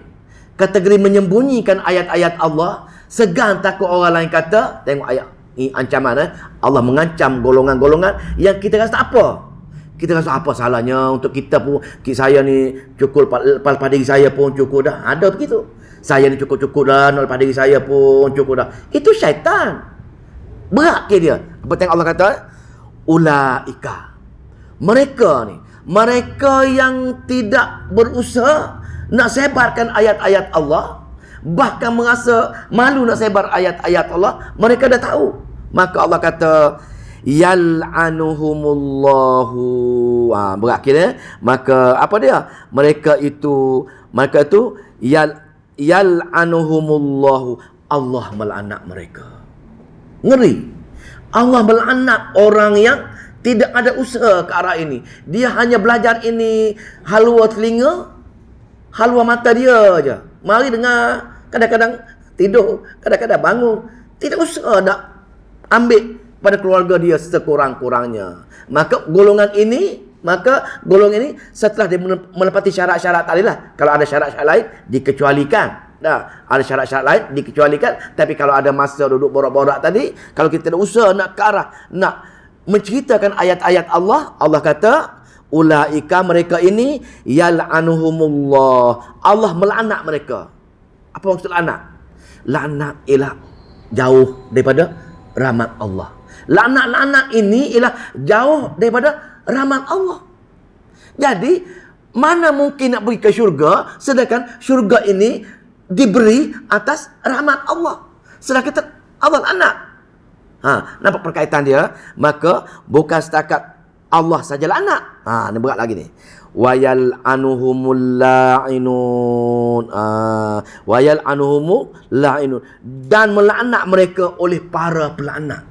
kategori menyembunyikan ayat-ayat Allah, segan takut orang lain kata, tengok ayat ini ancaman. Allah mengancam golongan-golongan yang kita rasa apa? Kita rasa apa salahnya untuk kita pun, saya ni cukup pada diri saya pun cukup dah. Ada begitu. Saya ni cukup-cukup dah, pada diri saya pun cukup dah. Itu syaitan. Berat ke dia. Seperti yang Allah kata, ulaika. Mereka ni, mereka yang tidak berusaha nak sebarkan ayat-ayat Allah, bahkan merasa malu nak sebar ayat-ayat Allah, mereka dah tahu. Maka Allah kata, yal'anuhumullahu. Berat kira. Maka apa dia? Mereka itu yal'anuhumullahu. Allah melaknat mereka. Ngeri. Allah melaknat orang yang tidak ada usaha ke arah ini. Dia hanya belajar ini halwa telinga, halwa mata dia aja. Mari dengar, kadang-kadang tidur, kadang-kadang bangun. Tidak usaha nak ambil pada keluarga dia sekurang-kurangnya. Maka golongan ini setelah dia menepati syarat-syarat tadi lah. Kalau ada syarat-syarat lain dikecualikan. Ada syarat-syarat lain dikecualikan. Tapi kalau ada masa duduk borak-borak tadi, kalau kita ada usaha nak ke arah nak menceritakan ayat-ayat Allah, Allah kata ulaika, mereka ini yal'anuhumullah. Allah melaknat mereka. Apa maksud laknat? Laknat ialah jauh daripada rahmat Allah. Laknat-laknat ini ialah jauh daripada rahmat Allah. Jadi, mana mungkin nak pergi ke syurga, sedangkan syurga ini diberi atas rahmat Allah. Sedangkan kita Allah laknat. Nampak perkaitan dia? Maka, bukan setakat Allah saja laknat. Ini berat lagi ni. Wayal'anuhumul la'inun. Wayal'anuhumul la'inun. Dan melaknat mereka oleh para pelaknat.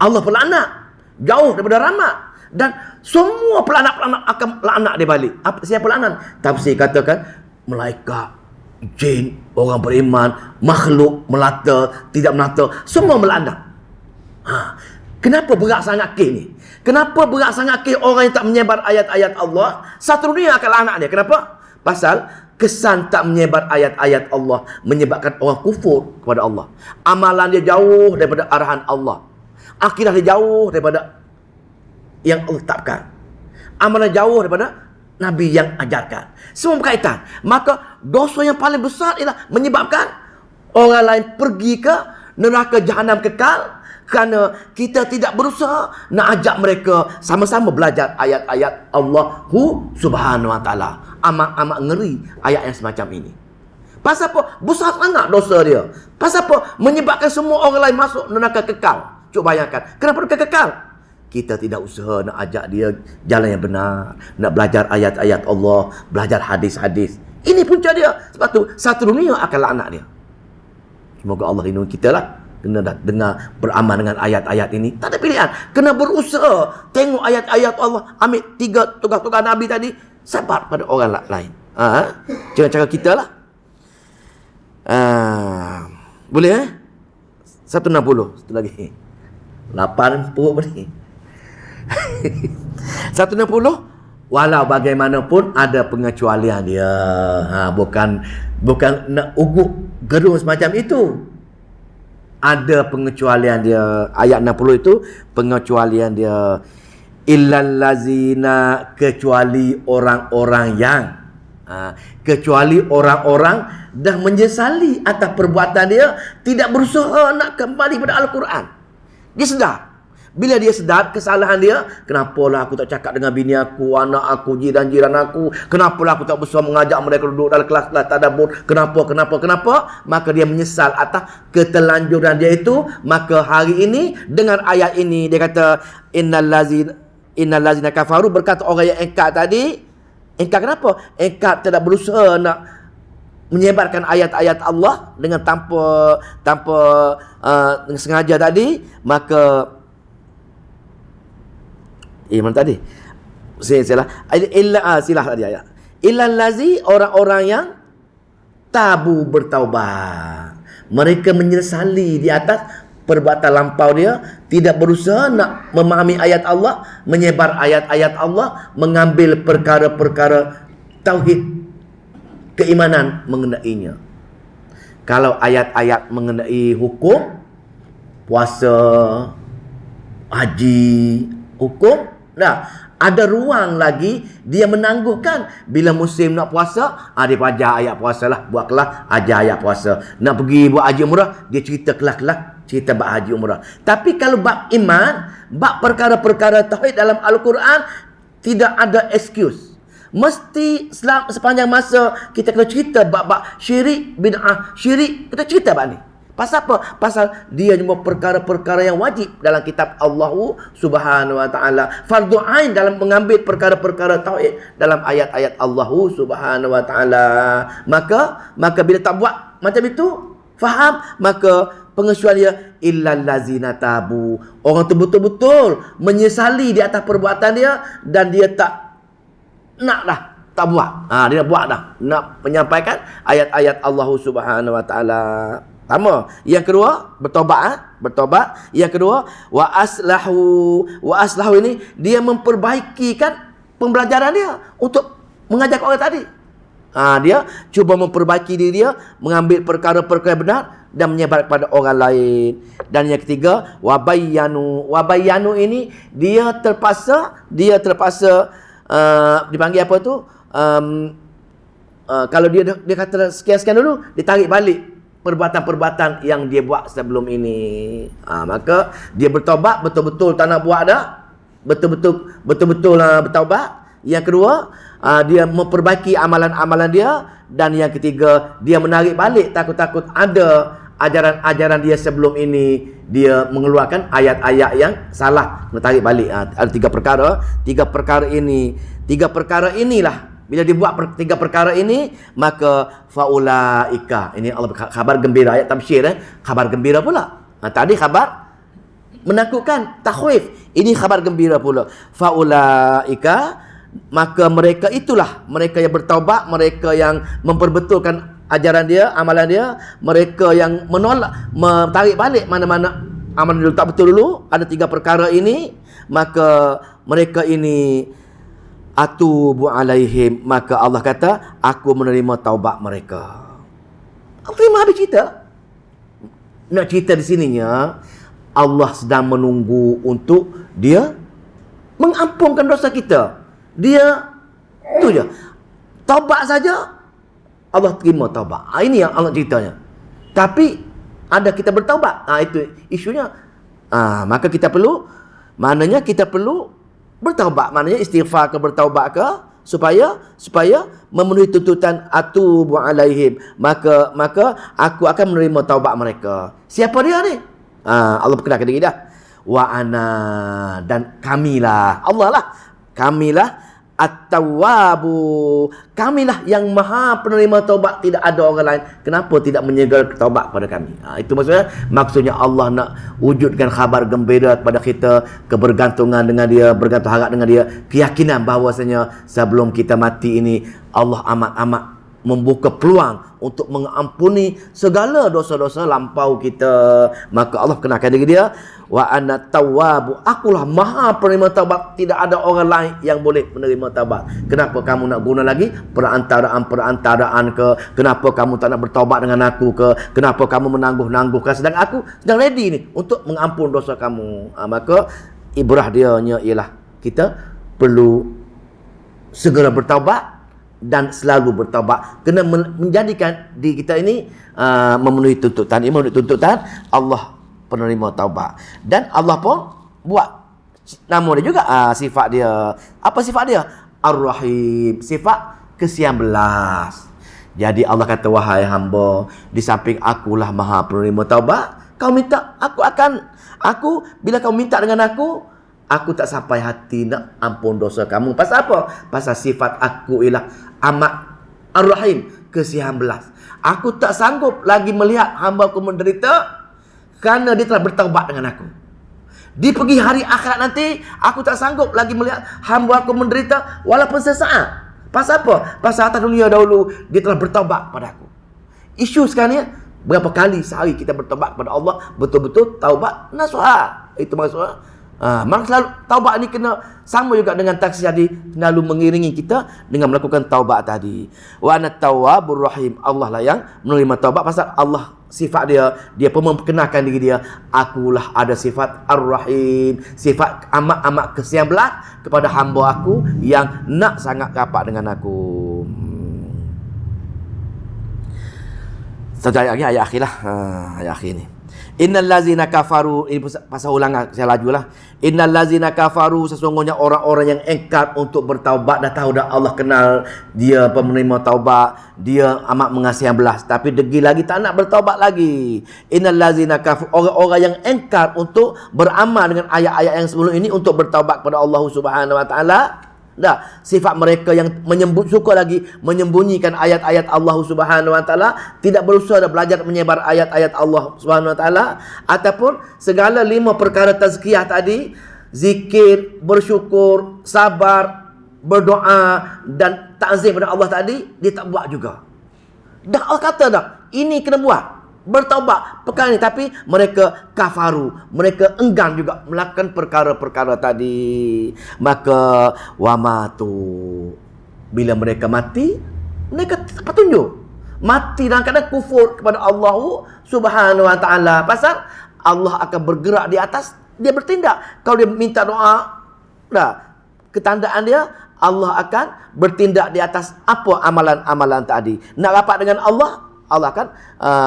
Allah pelaknat jauh daripada rahmat, dan semua pelaknat-pelaknat akan laknat dia balik. Siapa laknat? Tafsir katakan malaikat, jin, orang beriman, makhluk melata, tidak melata, semua melaknat. Kenapa berat sangat kes ni? Kenapa berat sangat kes orang yang tak menyebar ayat-ayat Allah? Satu dunia akan laknat dia. Kenapa? Pasal kesan tak menyebar ayat-ayat Allah menyebabkan orang kufur kepada Allah. Amalan dia jauh daripada arahan Allah. Akidah dia jauh daripada yang Allah tetapkan. Amalan jauh daripada Nabi yang ajarkan. Semua berkaitan. Maka dosa yang paling besar ialah menyebabkan orang lain pergi ke neraka jahanam kekal, kerana kita tidak berusaha nak ajak mereka sama-sama belajar ayat-ayat Allah Subhanahu Wa Taala. Amat-amat ngeri ayat yang semacam ini. Pasal apa? Besar sangat dosa dia. Pasal apa? Menyebabkan semua orang lain masuk neraka kekal. Cuba bayangkan. Kenapa neraka kekal? Kita tidak usaha nak ajak dia jalan yang benar, nak belajar ayat-ayat Allah, belajar hadis-hadis. Ini punca dia. Sebab tu satu dunia akan laknat dia. Semoga Allah lindungi kita lah. Kena dengar beramal dengan ayat-ayat ini. Tak ada pilihan. Kena berusaha. Tengok ayat-ayat Allah. Ambil 3 tugas-tugas Nabi tadi. Sabar pada orang lain. Cara-cara kita lah. Boleh 160. Satu lagi. 80 boleh. 160. Walau bagaimanapun ada pengecualian dia. Bukan nak ugut gerung semacam itu. Ada pengecualian dia. Ayat 60 itu pengecualian dia. Illal lazina, kecuali orang-orang yang kecuali orang-orang dah menyesali atas perbuatan dia, tidak berusaha nak kembali pada Al-Quran. Dia sedar. Bila dia sedar kesalahan dia, kenapalah aku tak cakap dengan bini aku, anak aku, jiran-jiran aku, kenapalah aku tak berusaha mengajak mereka duduk dalam kelas-kelas tadabbur, kenapa, maka dia menyesal atas ketelanjuran dia itu. Maka hari ini dengan ayat ini dia kata innal lazina kafaru, berkata orang yang engkar tadi. Engkar kenapa? Engkar tidak berusaha nak menyebarkan ayat-ayat Allah dengan tanpa sengaja tadi. Maka mana tadi? Silah tadi ayat. Illal lazi, orang-orang yang tabu bertaubat. Mereka menyesali di atas perbuatan lampau dia, tidak berusaha nak memahami ayat Allah, menyebar ayat-ayat Allah, mengambil perkara-perkara tauhid, keimanan mengenainya. Kalau ayat-ayat mengenai hukum, puasa, haji, hukum, ada ruang lagi dia menangguhkan. Bila musim nak puasa, dia ajar ayat puasa lah, buat kelas, ajar ayat puasa. Nak pergi buat haji umrah, dia cerita kelas-kelas, cerita bab haji umrah. Tapi kalau bab iman, bab perkara-perkara tauhid dalam Al-Quran, tidak ada excuse. Mesti sepanjang masa kita kena cerita bab-bab syirik, bid'ah, syirik, kita cerita bab ni. Pasal apa? Pasal dia cuma perkara-perkara yang wajib dalam kitab Allah Subhanahu Wa Taala. Fardu ain dalam mengambil perkara-perkara tauhid dalam ayat-ayat Allah Subhanahu Wa Taala. Maka bila tak buat macam itu, faham, maka pengecualian illal lazina tabu. Orang tu betul-betul menyesali di atas perbuatan dia dan dia tak nak dah, tak buat. Dia nak buat dah, nak menyampaikan ayat-ayat Allah Subhanahu Wa Taala. Pertama. Yang kedua, bertobat. Yang kedua, wa aslahu ini dia memperbaikikan pembelajaran dia untuk mengajak orang tadi. Dia cuba memperbaiki diri dia, mengambil perkara-perkara benar dan menyebar kepada orang lain. Dan yang ketiga, wabayanu ini dia terpaksa dipanggil apa tu? Kalau dia kata sekian-sekian dulu, ditarik balik perbuatan-perbuatan yang dia buat sebelum ini. Maka dia bertaubat, betul-betul tak nak buat dah, betul-betul bertaubat. Yang kedua, dia memperbaiki amalan-amalan dia. Dan yang ketiga, dia menarik balik takut-takut ada ajaran-ajaran dia sebelum ini, dia mengeluarkan ayat-ayat yang salah, menarik balik. Ada tiga perkara inilah. Bila dibuat 3 perkara ini, maka faulaika. Ini Allah khabar gembira, ayat tafsir, khabar gembira pula. Tadi khabar menakutkan, takhwif. Ini khabar gembira pula. Faulaika, maka mereka itulah, mereka yang bertaubat, mereka yang memperbetulkan ajaran dia, amalan dia, mereka yang menolak, tarik balik mana-mana amalan dulu tak betul dulu. Ada 3 perkara ini, maka mereka ini atubu alaihim, maka Allah kata aku menerima taubat mereka. Aku terima habis cerita. Nak cerita di sininya, Allah sedang menunggu untuk dia mengampunkan dosa kita. Dia tu je. Taubat saja Allah terima taubat. Ini yang Allah ceritanya. Tapi ada kita bertaubat. Itu isunya. Maka kita perlu, maknanya kita perlu bertaubat. Maknanya istighfar ke bertaubat ke supaya memenuhi tuntutan atubu alaihim. Maka aku akan menerima taubat mereka. Siapa dia ni? Allah perkenalkan diri dah. Wa ana, dan kamilah, Allah lah, kamilah at-tawwabu, kamilah yang maha penerima taubat, tidak ada orang lain. Kenapa tidak menyegel taubat pada kami? Itu maksudnya Allah nak wujudkan khabar gembira kepada kita, kebergantungan dengan dia, bergantung harap dengan dia, keyakinan bahawasanya sebelum kita mati ini Allah amat-amat membuka peluang untuk mengampuni segala dosa-dosa lampau kita. Maka Allah kenalkan diri dia, wa ana tawwabu, akulah maha penerima taubat, tidak ada orang lain yang boleh menerima taubat. Kenapa kamu nak guna lagi perantaraan ke? Kenapa kamu tak nak bertaubat dengan aku ke? Kenapa kamu menangguh-nangguhkan, sedang aku sedang ready ni untuk mengampun dosa kamu. Maka ibrah dia ialah kita perlu segera bertaubat dan selalu bertaubat, kena menjadikan diri kita ini memenuhi tuntutan. Ia memenuhi tuntutan Allah penerima taubat. Dan Allah pun buat nama dia juga, sifat dia. Apa sifat dia? Ar-Rahim, sifat ke-19. Jadi Allah kata, wahai hamba, di samping akulah maha penerima taubat, kau minta, aku bila kau minta dengan aku tak sampai hati nak ampun dosa kamu. Pasal apa? Pasal sifat aku ialah amat Ar-Rahim, ke-19. Aku tak sanggup lagi melihat hamba aku menderita kerana dia telah bertaubat dengan aku. Di pergi hari akhirat nanti, aku tak sanggup lagi melihat hamba aku menderita walaupun sesaat. Pasal apa? Pasal atas dunia dahulu dia telah bertaubat pada aku. Isu sekarang ni, berapa kali sehari kita bertaubat kepada Allah, betul-betul taubat nasuha. Itu maksudnya. Maka selalu taubat ni kena sama juga dengan taksir tadi, selalu mengiringi kita dengan melakukan taubat tadi. Wa ana tawwabur rahim, Allah lah yang menerima taubat. Pasal Allah sifat dia pun memperkenalkan diri dia, akulah ada sifat ar-rahim, sifat amat-amat ke-19 kepada hamba aku yang nak sangat rapat dengan aku. Satu ayat akhir lah, ayat akhir ni. Innal ladzina kafaru, ini pasal ulangan, saya lajulah. Innal ladzina kafaru, sesungguhnya orang-orang yang engkar untuk bertaubat. Dah tahu dah Allah kenal dia penerima taubat, dia amat mengasihi yang belas, tapi degi lagi tak nak bertaubat lagi. Innal ladzina kafaru, orang-orang yang engkar untuk beramal dengan ayat-ayat yang sebelum ini untuk bertaubat kepada Allah Subhanahu wa taala. Dah, sifat mereka yang suka lagi menyembunyikan ayat-ayat Allah Subhanahu wa taala, tidak berusaha dah belajar menyebar ayat-ayat Allah Subhanahu wa taala, ataupun segala 5 perkara tazkiyah tadi, zikir, bersyukur, sabar, berdoa dan ta'zim kepada Allah tadi, dia tak buat juga. Dah Allah kata dah, ini kena buat, bertaubat perkara ini, tapi mereka kafaru, mereka enggan juga melakukan perkara-perkara tadi. Maka wamatu, bila mereka mati, mereka petunjuk mati dalam keadaan kufur kepada Allah Subhanahu wa taala. Pasal Allah akan bergerak di atas, dia bertindak. Kalau dia minta doa, dah ketandaan dia, Allah akan bertindak di atas apa amalan-amalan tadi. Nak rapat dengan Allah, Allah akan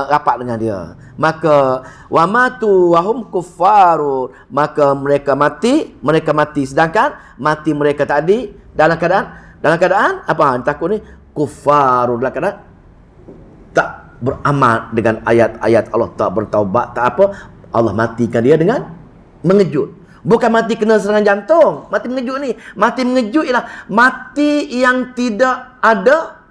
rapat dengan dia. Maka wamatu wahum kuffarun, maka mereka mati sedangkan mati mereka tadi dalam keadaan apa? Takut ni kuffarun, dalam keadaan tak beramal dengan ayat-ayat Allah, tak bertaubat, tak apa. Allah matikan dia dengan mengejut. Bukan mati kena serangan jantung. Mati mengejut ni, mati mengejut ialah mati yang tidak ada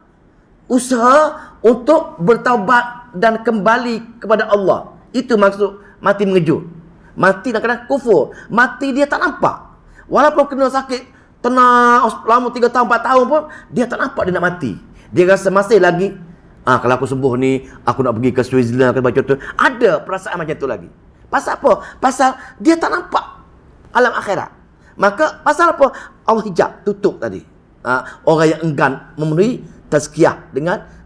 usaha untuk bertaubat dan kembali kepada Allah. Itu maksud mati mengejut. Mati dalam keadaan kufur. Mati dia tak nampak. Walaupun kena sakit tenang lama 3 tahun 4 tahun pun, dia tak nampak dia nak mati. Dia rasa masih lagi, kalau aku sembuh ni, aku nak pergi ke Switzerland, ke macam tu. Ada perasaan macam tu lagi. Pasal apa? Pasal dia tak nampak alam akhirat. Maka pasal apa? Allah hijab, tutup tadi. Orang yang enggan memenuhi tazkiyah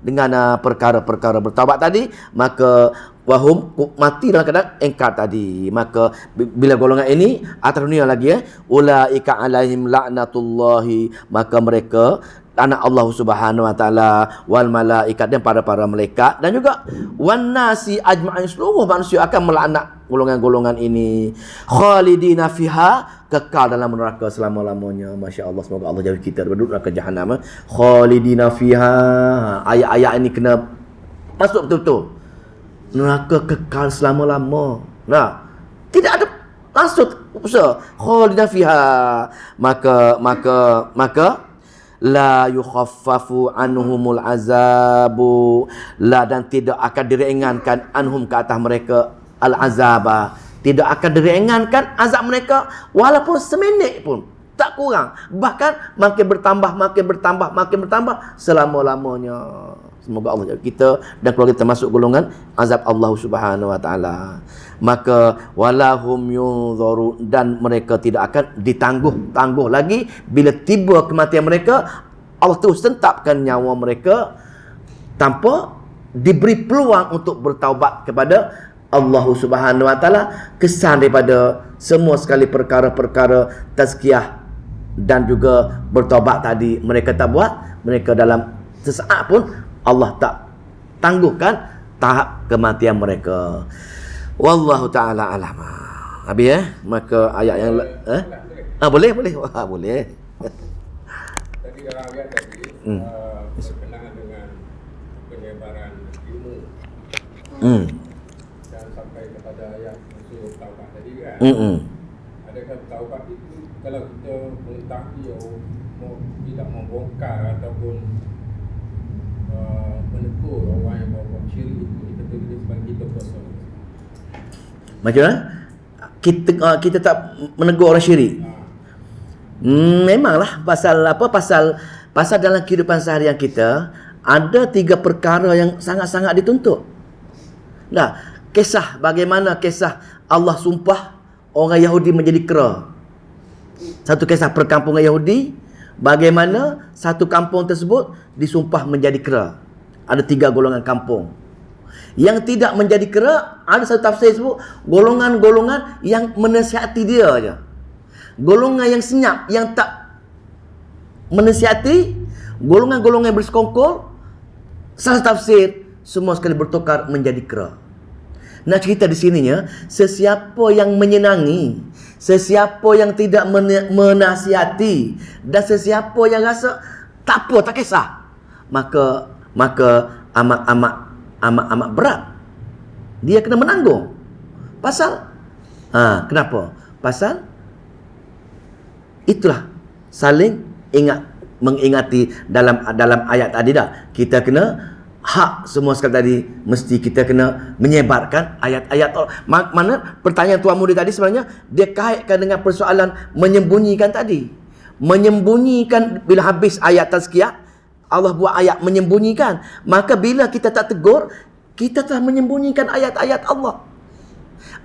dengan perkara-perkara bertaubat tadi, maka wahum mati dalam keadaan ingkar tadi. Maka bila golongan ini atas dunia lagi ulaika alaihim la'natullahi, maka mereka anak Allah Subhanahu wa taala wal malaikat dan para malaikat dan juga wan nasi ajma'in, seluruh manusia akan melaknat golongan-golongan ini. Khalidina fiha, kekal dalam neraka selama-lamanya. Masya-Allah, semoga Allah jauhi kita daripada neraka jahanam. Khalidina fiha. Ayat-ayat ini kena masuk betul-betul. Neraka kekal selama-lama. Nah, tidak ada maksud usaha khalidina fiha. Maka la yukhaffafu anhumul azabu, la, dan tidak akan diringankan anhum ke atas mereka al azaba, tidak akan diringankan azab mereka walaupun seminit pun, tak kurang, bahkan makin bertambah selama-lamanya. Semoga Allah jaga kita dan keluarga kita masuk golongan azab Allah Subhanahu wa taala. Maka walahum yunzaru, dan mereka tidak akan ditangguh lagi bila tiba kematian mereka. Allah terus tetapkan nyawa mereka tanpa diberi peluang untuk bertaubat kepada Allah Subhanahu wa taala. Kesan daripada semua sekali perkara-perkara tazkiyah dan juga bertaubat tadi mereka tak buat, mereka dalam sesaat pun Allah tak tangguhkan tahap kematian mereka. Wallahu taala alam. Habis maka ayat yang boleh. Wah, boleh. Tadi agak tadi berkenaan dengan penyebaran ilmu. Dan sampai kepada ayat musuh taubat tadi kan. Adakah taubat itu kalau kita mengetahui tidak membongkar ataupun menegur orang yang buat syirik itu dikatakan sebagai kita berdosa? Macam mana? Kita tak menegur orang syirik. Memanglah pasal dalam kehidupan seharian kita ada 3 perkara yang sangat-sangat dituntut. Nah, bagaimana kisah Allah sumpah orang Yahudi menjadi kera. Satu kisah perkampungan Yahudi, bagaimana satu kampung tersebut disumpah menjadi kera. Ada 3 golongan kampung. Yang tidak menjadi kera, ada satu tafsir sebut golongan-golongan yang menasihati dia aja. Golongan yang senyap, yang tak menasihati, golongan-golongan yang bersekongkol. Salah tafsir semua sekali bertukar menjadi kera. Nak cerita di sininya, sesiapa yang menyenangi, sesiapa yang tidak menasihati, dan sesiapa yang rasa tak apa, tak kisah, maka amat berat dia kena menanggung. Pasal kenapa? Pasal itulah saling mengingati dalam ayat tadi dah. Kita kena hak semua sekali tadi, mesti kita kena menyebarkan ayat-ayat Allah. Mana pertanyaan Tuan Muda tadi sebenarnya dia kaitkan dengan persoalan menyembunyikan tadi. Menyembunyikan bila habis ayat tazkiyah, Allah buat ayat menyembunyikan. Maka bila kita tak tegur, kita telah menyembunyikan ayat-ayat Allah.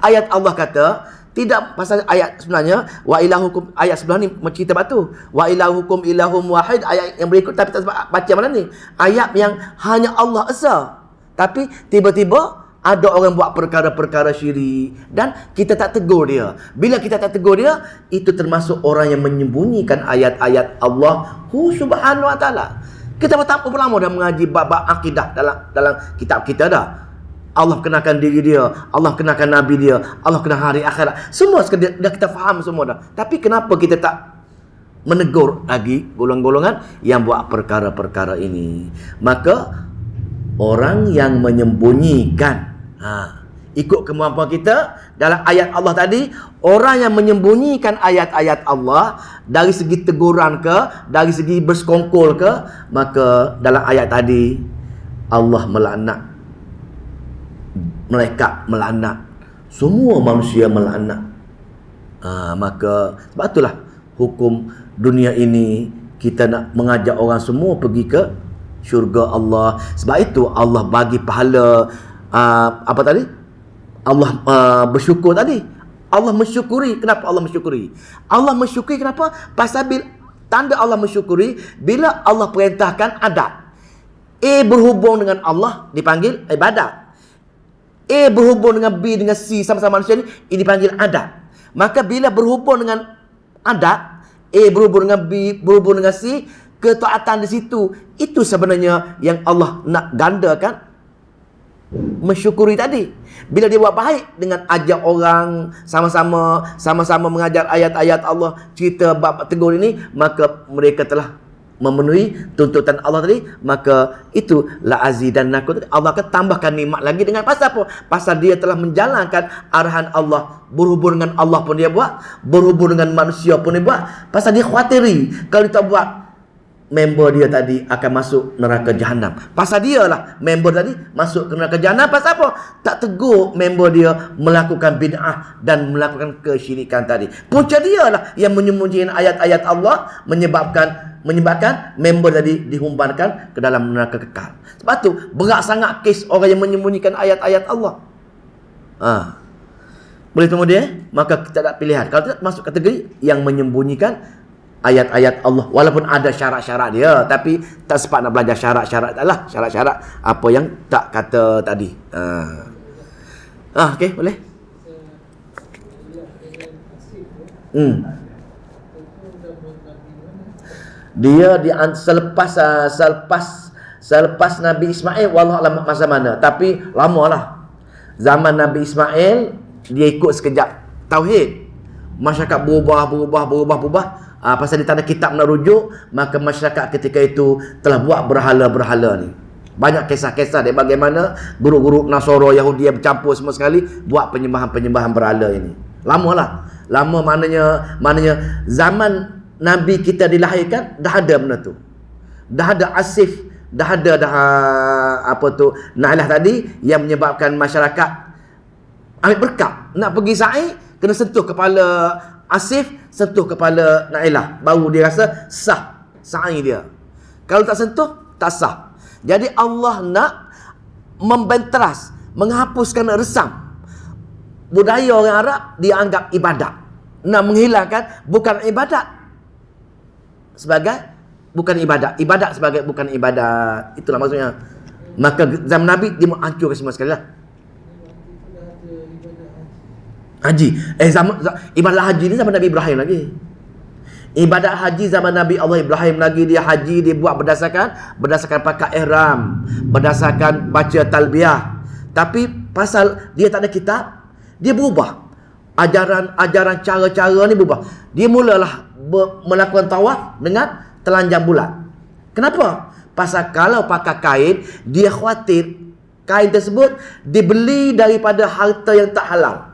Ayat Allah kata, tidak pasal ayat sebenarnya, wa ilahukum, ayat sebelah ni cerita batu. Wa ilahukum ilahum wahid, ayat yang berikut tapi tak baca mana ni. Ayat yang hanya Allah esa. Tapi tiba-tiba ada orang buat perkara-perkara syirik dan kita tak tegur dia. Bila kita tak tegur dia, itu termasuk orang yang menyembunyikan ayat-ayat Allah Subhanahu wa taala. Kita berapa lama dah mengaji bab akidah dalam kitab kita dah. Allah kenakan diri dia, Allah kenakan Nabi dia, Allah kenakan hari akhirat. Semua dah kita faham semua dah. Tapi kenapa kita tak menegur lagi golongan-golongan yang buat perkara-perkara ini? Maka orang yang menyembunyikan, ikut kemampuan kita dalam ayat Allah tadi, orang yang menyembunyikan ayat-ayat Allah dari segi teguran ke, dari segi bersekongkol ke, maka dalam ayat tadi Allah melaknat, malaikat melaknat, semua manusia melaknat. Maka sebab itulah hukum dunia ini kita nak mengajak orang semua pergi ke syurga Allah. Sebab itu Allah bagi pahala apa tadi? Allah bersyukur tadi. Allah mensyukuri. Kenapa Allah mensyukuri? Allah mensyukuri kenapa? Pasal tanda Allah mensyukuri bila Allah perintahkan adat. berhubung dengan Allah dipanggil ibadat. A berhubung dengan B dengan C sama-sama manusia ni, ini dipanggil adat. Maka bila berhubung dengan adat, A berhubung dengan B, berhubung dengan C, ketaatan di situ, itu sebenarnya yang Allah nak gandakan, mensyukuri tadi. Bila dia buat baik dengan ajak orang sama-sama mengajar ayat-ayat Allah, cerita bab tegur ini, maka mereka telah memenuhi tuntutan Allah tadi, maka itu la azidannakum. Allah akan tambahkan nikmat lagi dengan pasal apa? Pasal dia telah menjalankan arahan Allah. Berhubung dengan Allah pun dia buat, berhubung dengan manusia pun dia buat. Pasal dia khawatiri kalau kita buat, member dia tadi akan masuk neraka jahanam. Pasal dia lah member tadi masuk ke neraka jahanam. Pasal apa? Tak tegur member dia melakukan bid'ah dan melakukan kesyirikan tadi. Punca dia lah yang menyembunyikan ayat-ayat Allah, menyebabkan member tadi dihumbankan ke dalam neraka kekal. Sebab tu berat sangat kes orang yang menyembunyikan ayat-ayat Allah. Boleh temu dia, maka kita tak pilihan. Kalau tidak masuk kategori yang menyembunyikan ayat-ayat Allah, walaupun ada syarat-syarat dia, tapi tak sempat nak belajar syarat-syarat lah, syarat-syarat apa yang tak kata tadi. Okey, boleh. Dia selepas Nabi Ismail, wallah alam masa mana, tapi lamalah. Zaman Nabi Ismail dia ikut sekejap tauhid, masyarakat berubah. Pasal dia tak ada kitab nak rujuk, maka masyarakat ketika itu telah buat berhala-berhala ni. Banyak kisah-kisah dia bagaimana guru-guru Nasara Yahudi yang bercampur semua sekali buat penyembahan-penyembahan berhala ini. Lama maknanya zaman Nabi kita dilahirkan dah ada benda tu. Dah ada Asif, dah ada Nailah tadi yang menyebabkan masyarakat ambil berkap. Nak pergi sa'i kena sentuh kepala Asif, sentuh kepala Nailah, baru dia rasa sah sa'i dia. Kalau tak sentuh, tak sah. Jadi Allah nak membenteras, menghapuskan resam budaya orang Arab, dia anggap ibadat. Nak menghilangkan bukan ibadat sebagai bukan ibadat, ibadat sebagai bukan ibadat. Itulah maksudnya. Maka zaman Nabi dia menghancurkan semua sekali lah. Haji. Ibadat haji ni zaman Nabi Ibrahim lagi. Ibadat haji zaman Nabi Allah Ibrahim lagi. Dia haji, dia buat berdasarkan pakai ihram, berdasarkan baca talbiyah. Tapi pasal dia tak ada kitab, dia berubah. Ajaran cara-cara ni berubah. Dia mulalah melakukan tawaf dengan telanjang bulat. Kenapa? Pasal kalau pakai kain, dia khawatir kain tersebut dibeli daripada harta yang tak halal.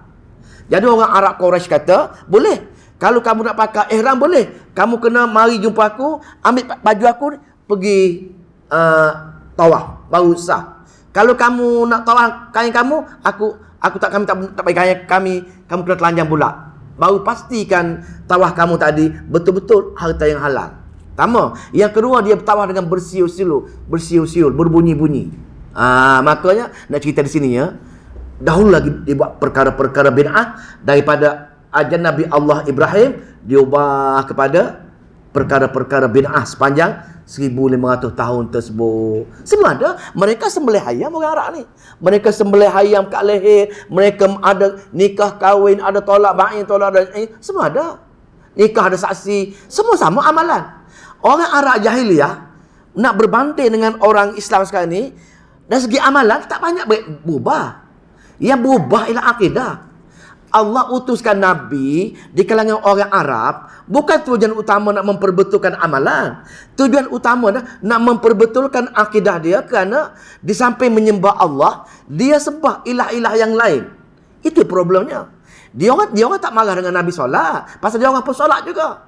Jadi orang Arab Quraisy kata, boleh. Kalau kamu nak pakai ihram, boleh. Kamu kena mari jumpa aku, ambil baju aku, pergi tawaf, baru sah. Kalau kamu nak tawaf kain kamu, kami tak bagi kain kami kena telanjang bulat. Baru pastikan tawaf kamu tadi betul-betul harta yang halal. Pertama. Yang kedua, dia bertawaf dengan bersiul-siul, berbunyi-bunyi. Makanya nak cerita di sini ya. Dahulu lagi dibuat perkara-perkara bid'ah daripada ajaran Nabi Allah Ibrahim, diubah kepada perkara-perkara bid'ah sepanjang 1500 tahun tersebut. Semua ada. Mereka sembelih ayam orang Arab ni. Mereka sembelih ayam kat leher, mereka ada nikah kahwin, ada tolak bain, tolak ada semua ada. Nikah ada saksi, semua sama amalan. Orang Arab jahiliyah nak berbanding dengan orang Islam sekarang ni, dari segi amalan tak banyak berubah. Yang berubah ialah akidah. Allah utuskan Nabi di kalangan orang Arab, bukan tujuan utama nak memperbetulkan amalan. Tujuan utama nak memperbetulkan akidah dia, kerana di samping menyembah Allah, dia sembah ilah-ilah yang lain. Itu problemnya. Dia orang tak marah dengan Nabi solat, pasal dia orang pun solat juga.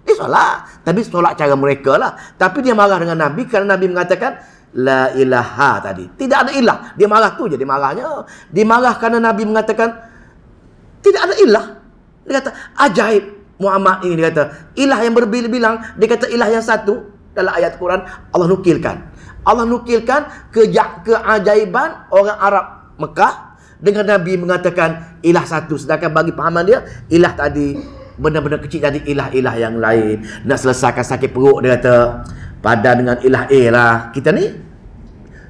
Dia solat, tapi solat cara mereka lah. Tapi dia marah dengan Nabi kerana Nabi mengatakan la ilaha tadi. Tidak ada ilah. Dia marah tu je dia marahnya. Dia marah kerana Nabi mengatakan tidak ada ilah. Dia kata ajaib Muhammad ini, dia kata ilah yang berbilang-bilang, dia kata ilah yang satu. Dalam ayat Quran Allah nukilkan keajaiban orang Arab Mekah dengan Nabi mengatakan ilah satu, sedangkan bagi pahaman dia ilah tadi benda-benda kecil jadi ilah-ilah yang lain. Nak selesaikan sakit perut, dia kata padan dengan ilah lah. Kita ni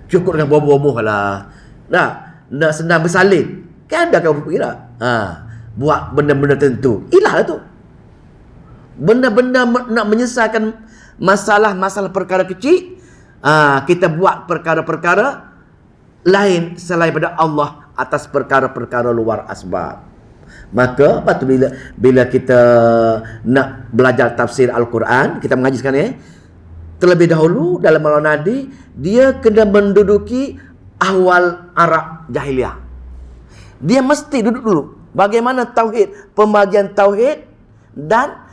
cukup dengan bomoh-bomoh lah. Nah, nak senang bersalin. Kan ada kau berkira. Buat benda-benda tentu. Ilah lah tu. Benda-benda nak menyelesaikan masalah-masalah perkara kecil, kita buat perkara-perkara lain selain daripada Allah atas perkara-perkara luar asbab. Maka lepas tu bila kita nak belajar tafsir Al-Quran, kita mengaji sekarang terlebih dahulu dalam malam nadi, dia kena menduduki ahwal Arab jahiliah. Dia mesti duduk dulu bagaimana tauhid, pembagian tauhid dan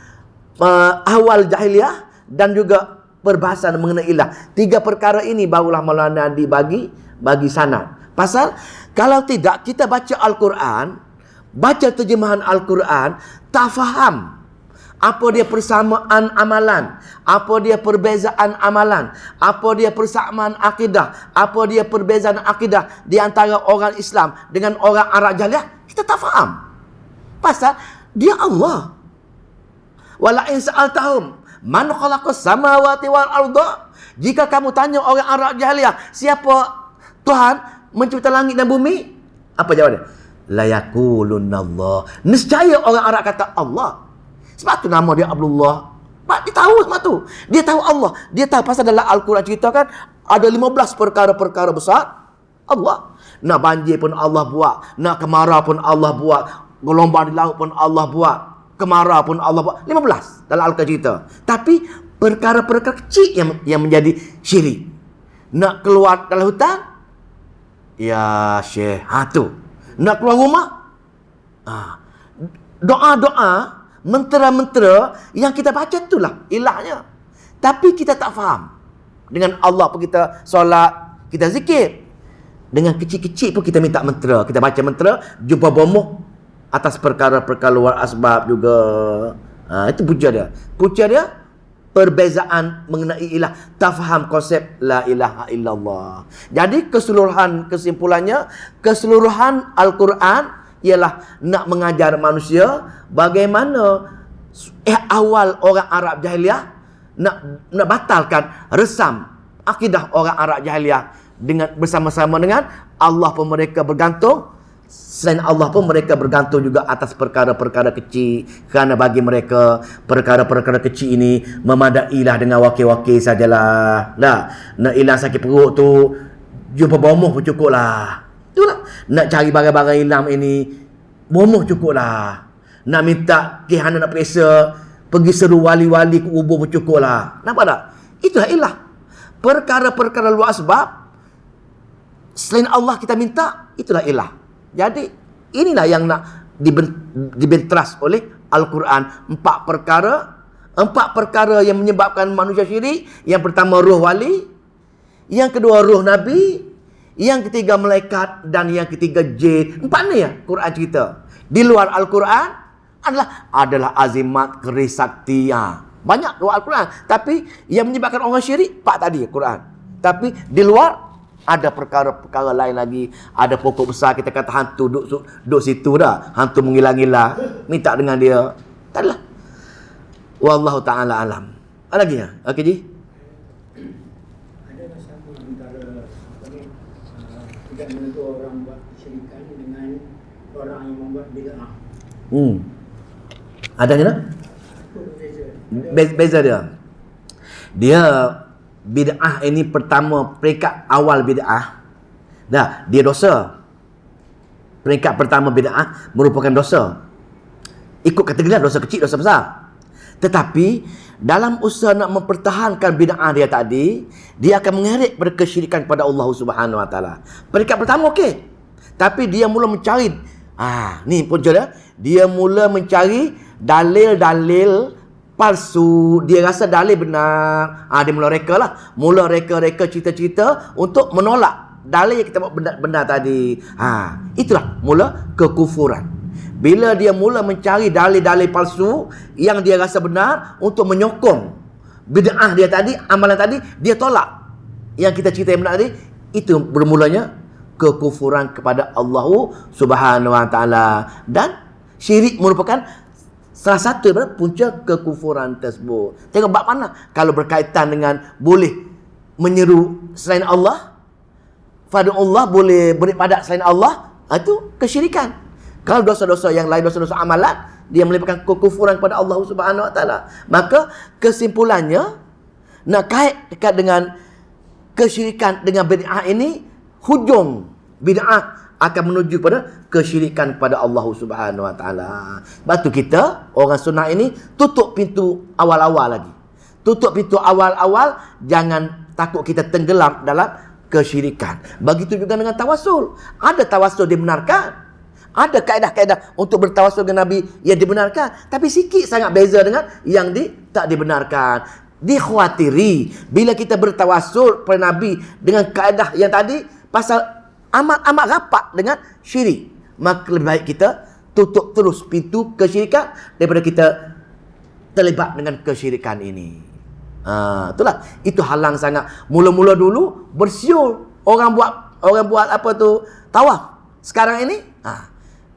ahwal jahiliah dan juga perbahasan mengenai ilah. 3 perkara ini barulah Maulana Nadi bagi sanad. Pasal kalau tidak kita baca Al-Quran, baca terjemahan Al-Quran, tak faham apa dia persamaan amalan, apa dia perbezaan amalan, apa dia persamaan akidah, apa dia perbezaan akidah di antara orang Islam dengan orang Arab jahiliah, kita tak faham. Pasal dia Allah. Wala in sa'altahum man khalaqas samawati wal arda. Jika kamu tanya orang Arab jahiliah, siapa Tuhan mencipta langit dan bumi? Apa jawabannya? La yaqulunallah. Nescaya orang Arab kata Allah. Sebab tu nama dia Abdullah. Dia tahu sebab tu. Dia tahu Allah. Dia tahu pasal dalam Al-Quran ceritakan ada 15 perkara-perkara besar Allah. Nak banjir pun Allah buat, nak kemarau pun Allah buat, gelombang di laut pun Allah buat, kemarau pun Allah buat. 15 dalam Al-Quran cerita. Tapi perkara-perkara kecil yang menjadi syirik. Nak keluar dalam hutan, ya Syekh, tu. Nak keluar rumah, doa-doa, mentera-mentera yang kita baca itulah ilahnya. Tapi kita tak faham. Dengan Allah pun kita solat, kita zikir. Dengan kecil-kecil pun kita minta mentera. Kita baca mentera, jumpa bomoh atas perkara-perkara luar asbab juga. Itu punca dia. Punca dia perbezaan mengenai ilah. Tak faham konsep la ilaha illallah. Jadi kesimpulannya, keseluruhan Al-Quran ialah nak mengajar manusia bagaimana awal orang Arab jahiliah nak batalkan resam akidah orang Arab jahiliah dengan bersama-sama dengan Allah pun mereka bergantung, selain Allah pun mereka bergantung juga atas perkara-perkara kecil, kerana bagi mereka perkara-perkara kecil ini memadailah dengan wakil-wakil sajalah. Nak hilang sakit perut tu jumpa bomoh pun cukup lah. Itulah. Nak cari barang-barang hilang ini, bomoh cukup lah. Nak minta kehana nak periksa, pergi seru wali-wali ke kubur pun cukup lah. Nampak tak? Itulah ilah. Perkara-perkara luar sebab, selain Allah kita minta, itulah ilah. Jadi, inilah yang nak dibentras oleh Al-Quran. 4 perkara yang menyebabkan manusia syirik. Yang pertama, roh wali. Yang kedua, roh Nabi. Yang ketiga malaikat dan yang ketiga jin. 4 ni ya Quran cerita. Di luar Al-Quran adalah azimat, keris, sakti. Banyak luar Al-Quran. Tapi yang menyebabkan orang syirik 4 tadi Quran. Tapi di luar ada perkara-perkara lain lagi. Ada pokok besar kita kata hantu duduk situ dah. Hantu mengilang-ilang. Minta dengan dia. Tak adalah. Wallahu ta'ala alam. Ada lagi ya? Okey Ji? Tidak menegur orang buat kesyirikan dengan orang yang membuat bid'ah. Ada ni tak? Beza dia. Dia bid'ah ini pertama, peringkat awal bid'ah. Dia dosa. Peringkat pertama bid'ah merupakan dosa. Ikut kategori dosa kecil, dosa besar. Tetapi dalam usaha nak mempertahankan bid'ah dia tadi, dia akan mengerik pada kesyirikan kepada Allah Subhanahu Wa Taala. Peringkat pertama okey. Tapi dia mula mencari, ni punca dia. Dia mula mencari dalil-dalil palsu. Dia rasa dalil benar. Dia mula reka lah. Mula reka-reka cerita-cerita untuk menolak dalil yang kita buat benar tadi. Itulah mula kekufuran. Bila dia mula mencari dalil-dalil palsu yang dia rasa benar untuk menyokong bid'ah dia tadi, amalan tadi, dia tolak yang kita cerita yang benar tadi, itu bermulanya kekufuran kepada Allah Subhanahu Wa Taala. Dan syirik merupakan salah satu daripada punca kekufuran tersebut. Tengok bab mana kalau berkaitan dengan boleh menyeru selain Allah, fad'ullah boleh beribadat selain Allah, itu kesyirikan. Kalau dosa-dosa yang lain, dosa-dosa amalan, dia melibatkan kekufuran kepada Allah Subhanahu wa taala. Maka kesimpulannya, nak kait dekat dengan kesyirikan dengan bid'ah ini, hujung bid'ah akan menuju pada kesyirikan kepada Allah Subhanahu wa taala. Sebab tu kita orang sunnah ini tutup pintu awal-awal lagi. Tutup pintu awal-awal, jangan takut kita tenggelam dalam kesyirikan. Begitu juga dengan tawasul. Ada tawasul dibenarkan. Ada kaedah-kaedah untuk bertawasul dengan Nabi yang dibenarkan, tapi sikit sangat beza dengan yang tak dibenarkan. Dikhawatiri bila kita bertawasul pada Nabi dengan kaedah yang tadi pasal amat rapat dengan syirik, maka lebih baik kita tutup terus pintu kesyirikan daripada kita terlibat dengan kesyirikan ini. Itulah, itu halang sangat. Mula-mula dulu bersiul orang buat apa tu, tawaf. Sekarang ini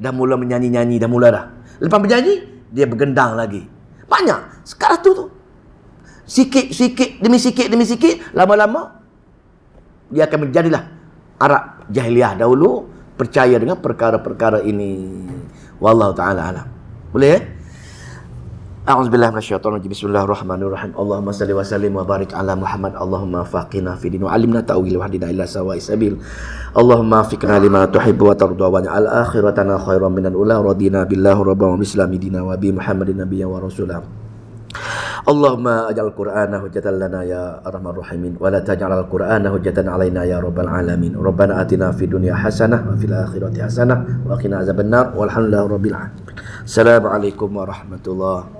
dah mula menyanyi-nyanyi, lepas bernyanyi dia bergendang lagi. Banyak sekarang tu sikit demi sikit, lama-lama dia akan menjadilah Arab jahiliyah dahulu, percaya dengan perkara-perkara ini. Wallahu taala alam. Boleh? A'udzubillahi minasyaitonir rajim. Bismillahirrahmanirrahim. Allahumma salli wa sallim wa barik ala Muhammad. Allahumma faqina fi din wa alimna ta'wil wa hadina ila sawa'is sabil. Allahumma fiqna lima tuhibbu wa tarda wa ja'al akhiratana khairan minal ula. Radina billahi rabban wa bislami dina wa bi Muhammadin nabiyyan wa rasulah. Allahumma aj'al Qur'ana hujjatan lana ya arhamar rahimin wa la taj'al al-Qur'ana hujjatan alaina ya rabbal alamin. Rabbana atina fid dunya hasanah wa fil akhirati hasanah wa qina azabannar walhamdulillahi rabbil alamin. Assalamualaikum warahmatullahi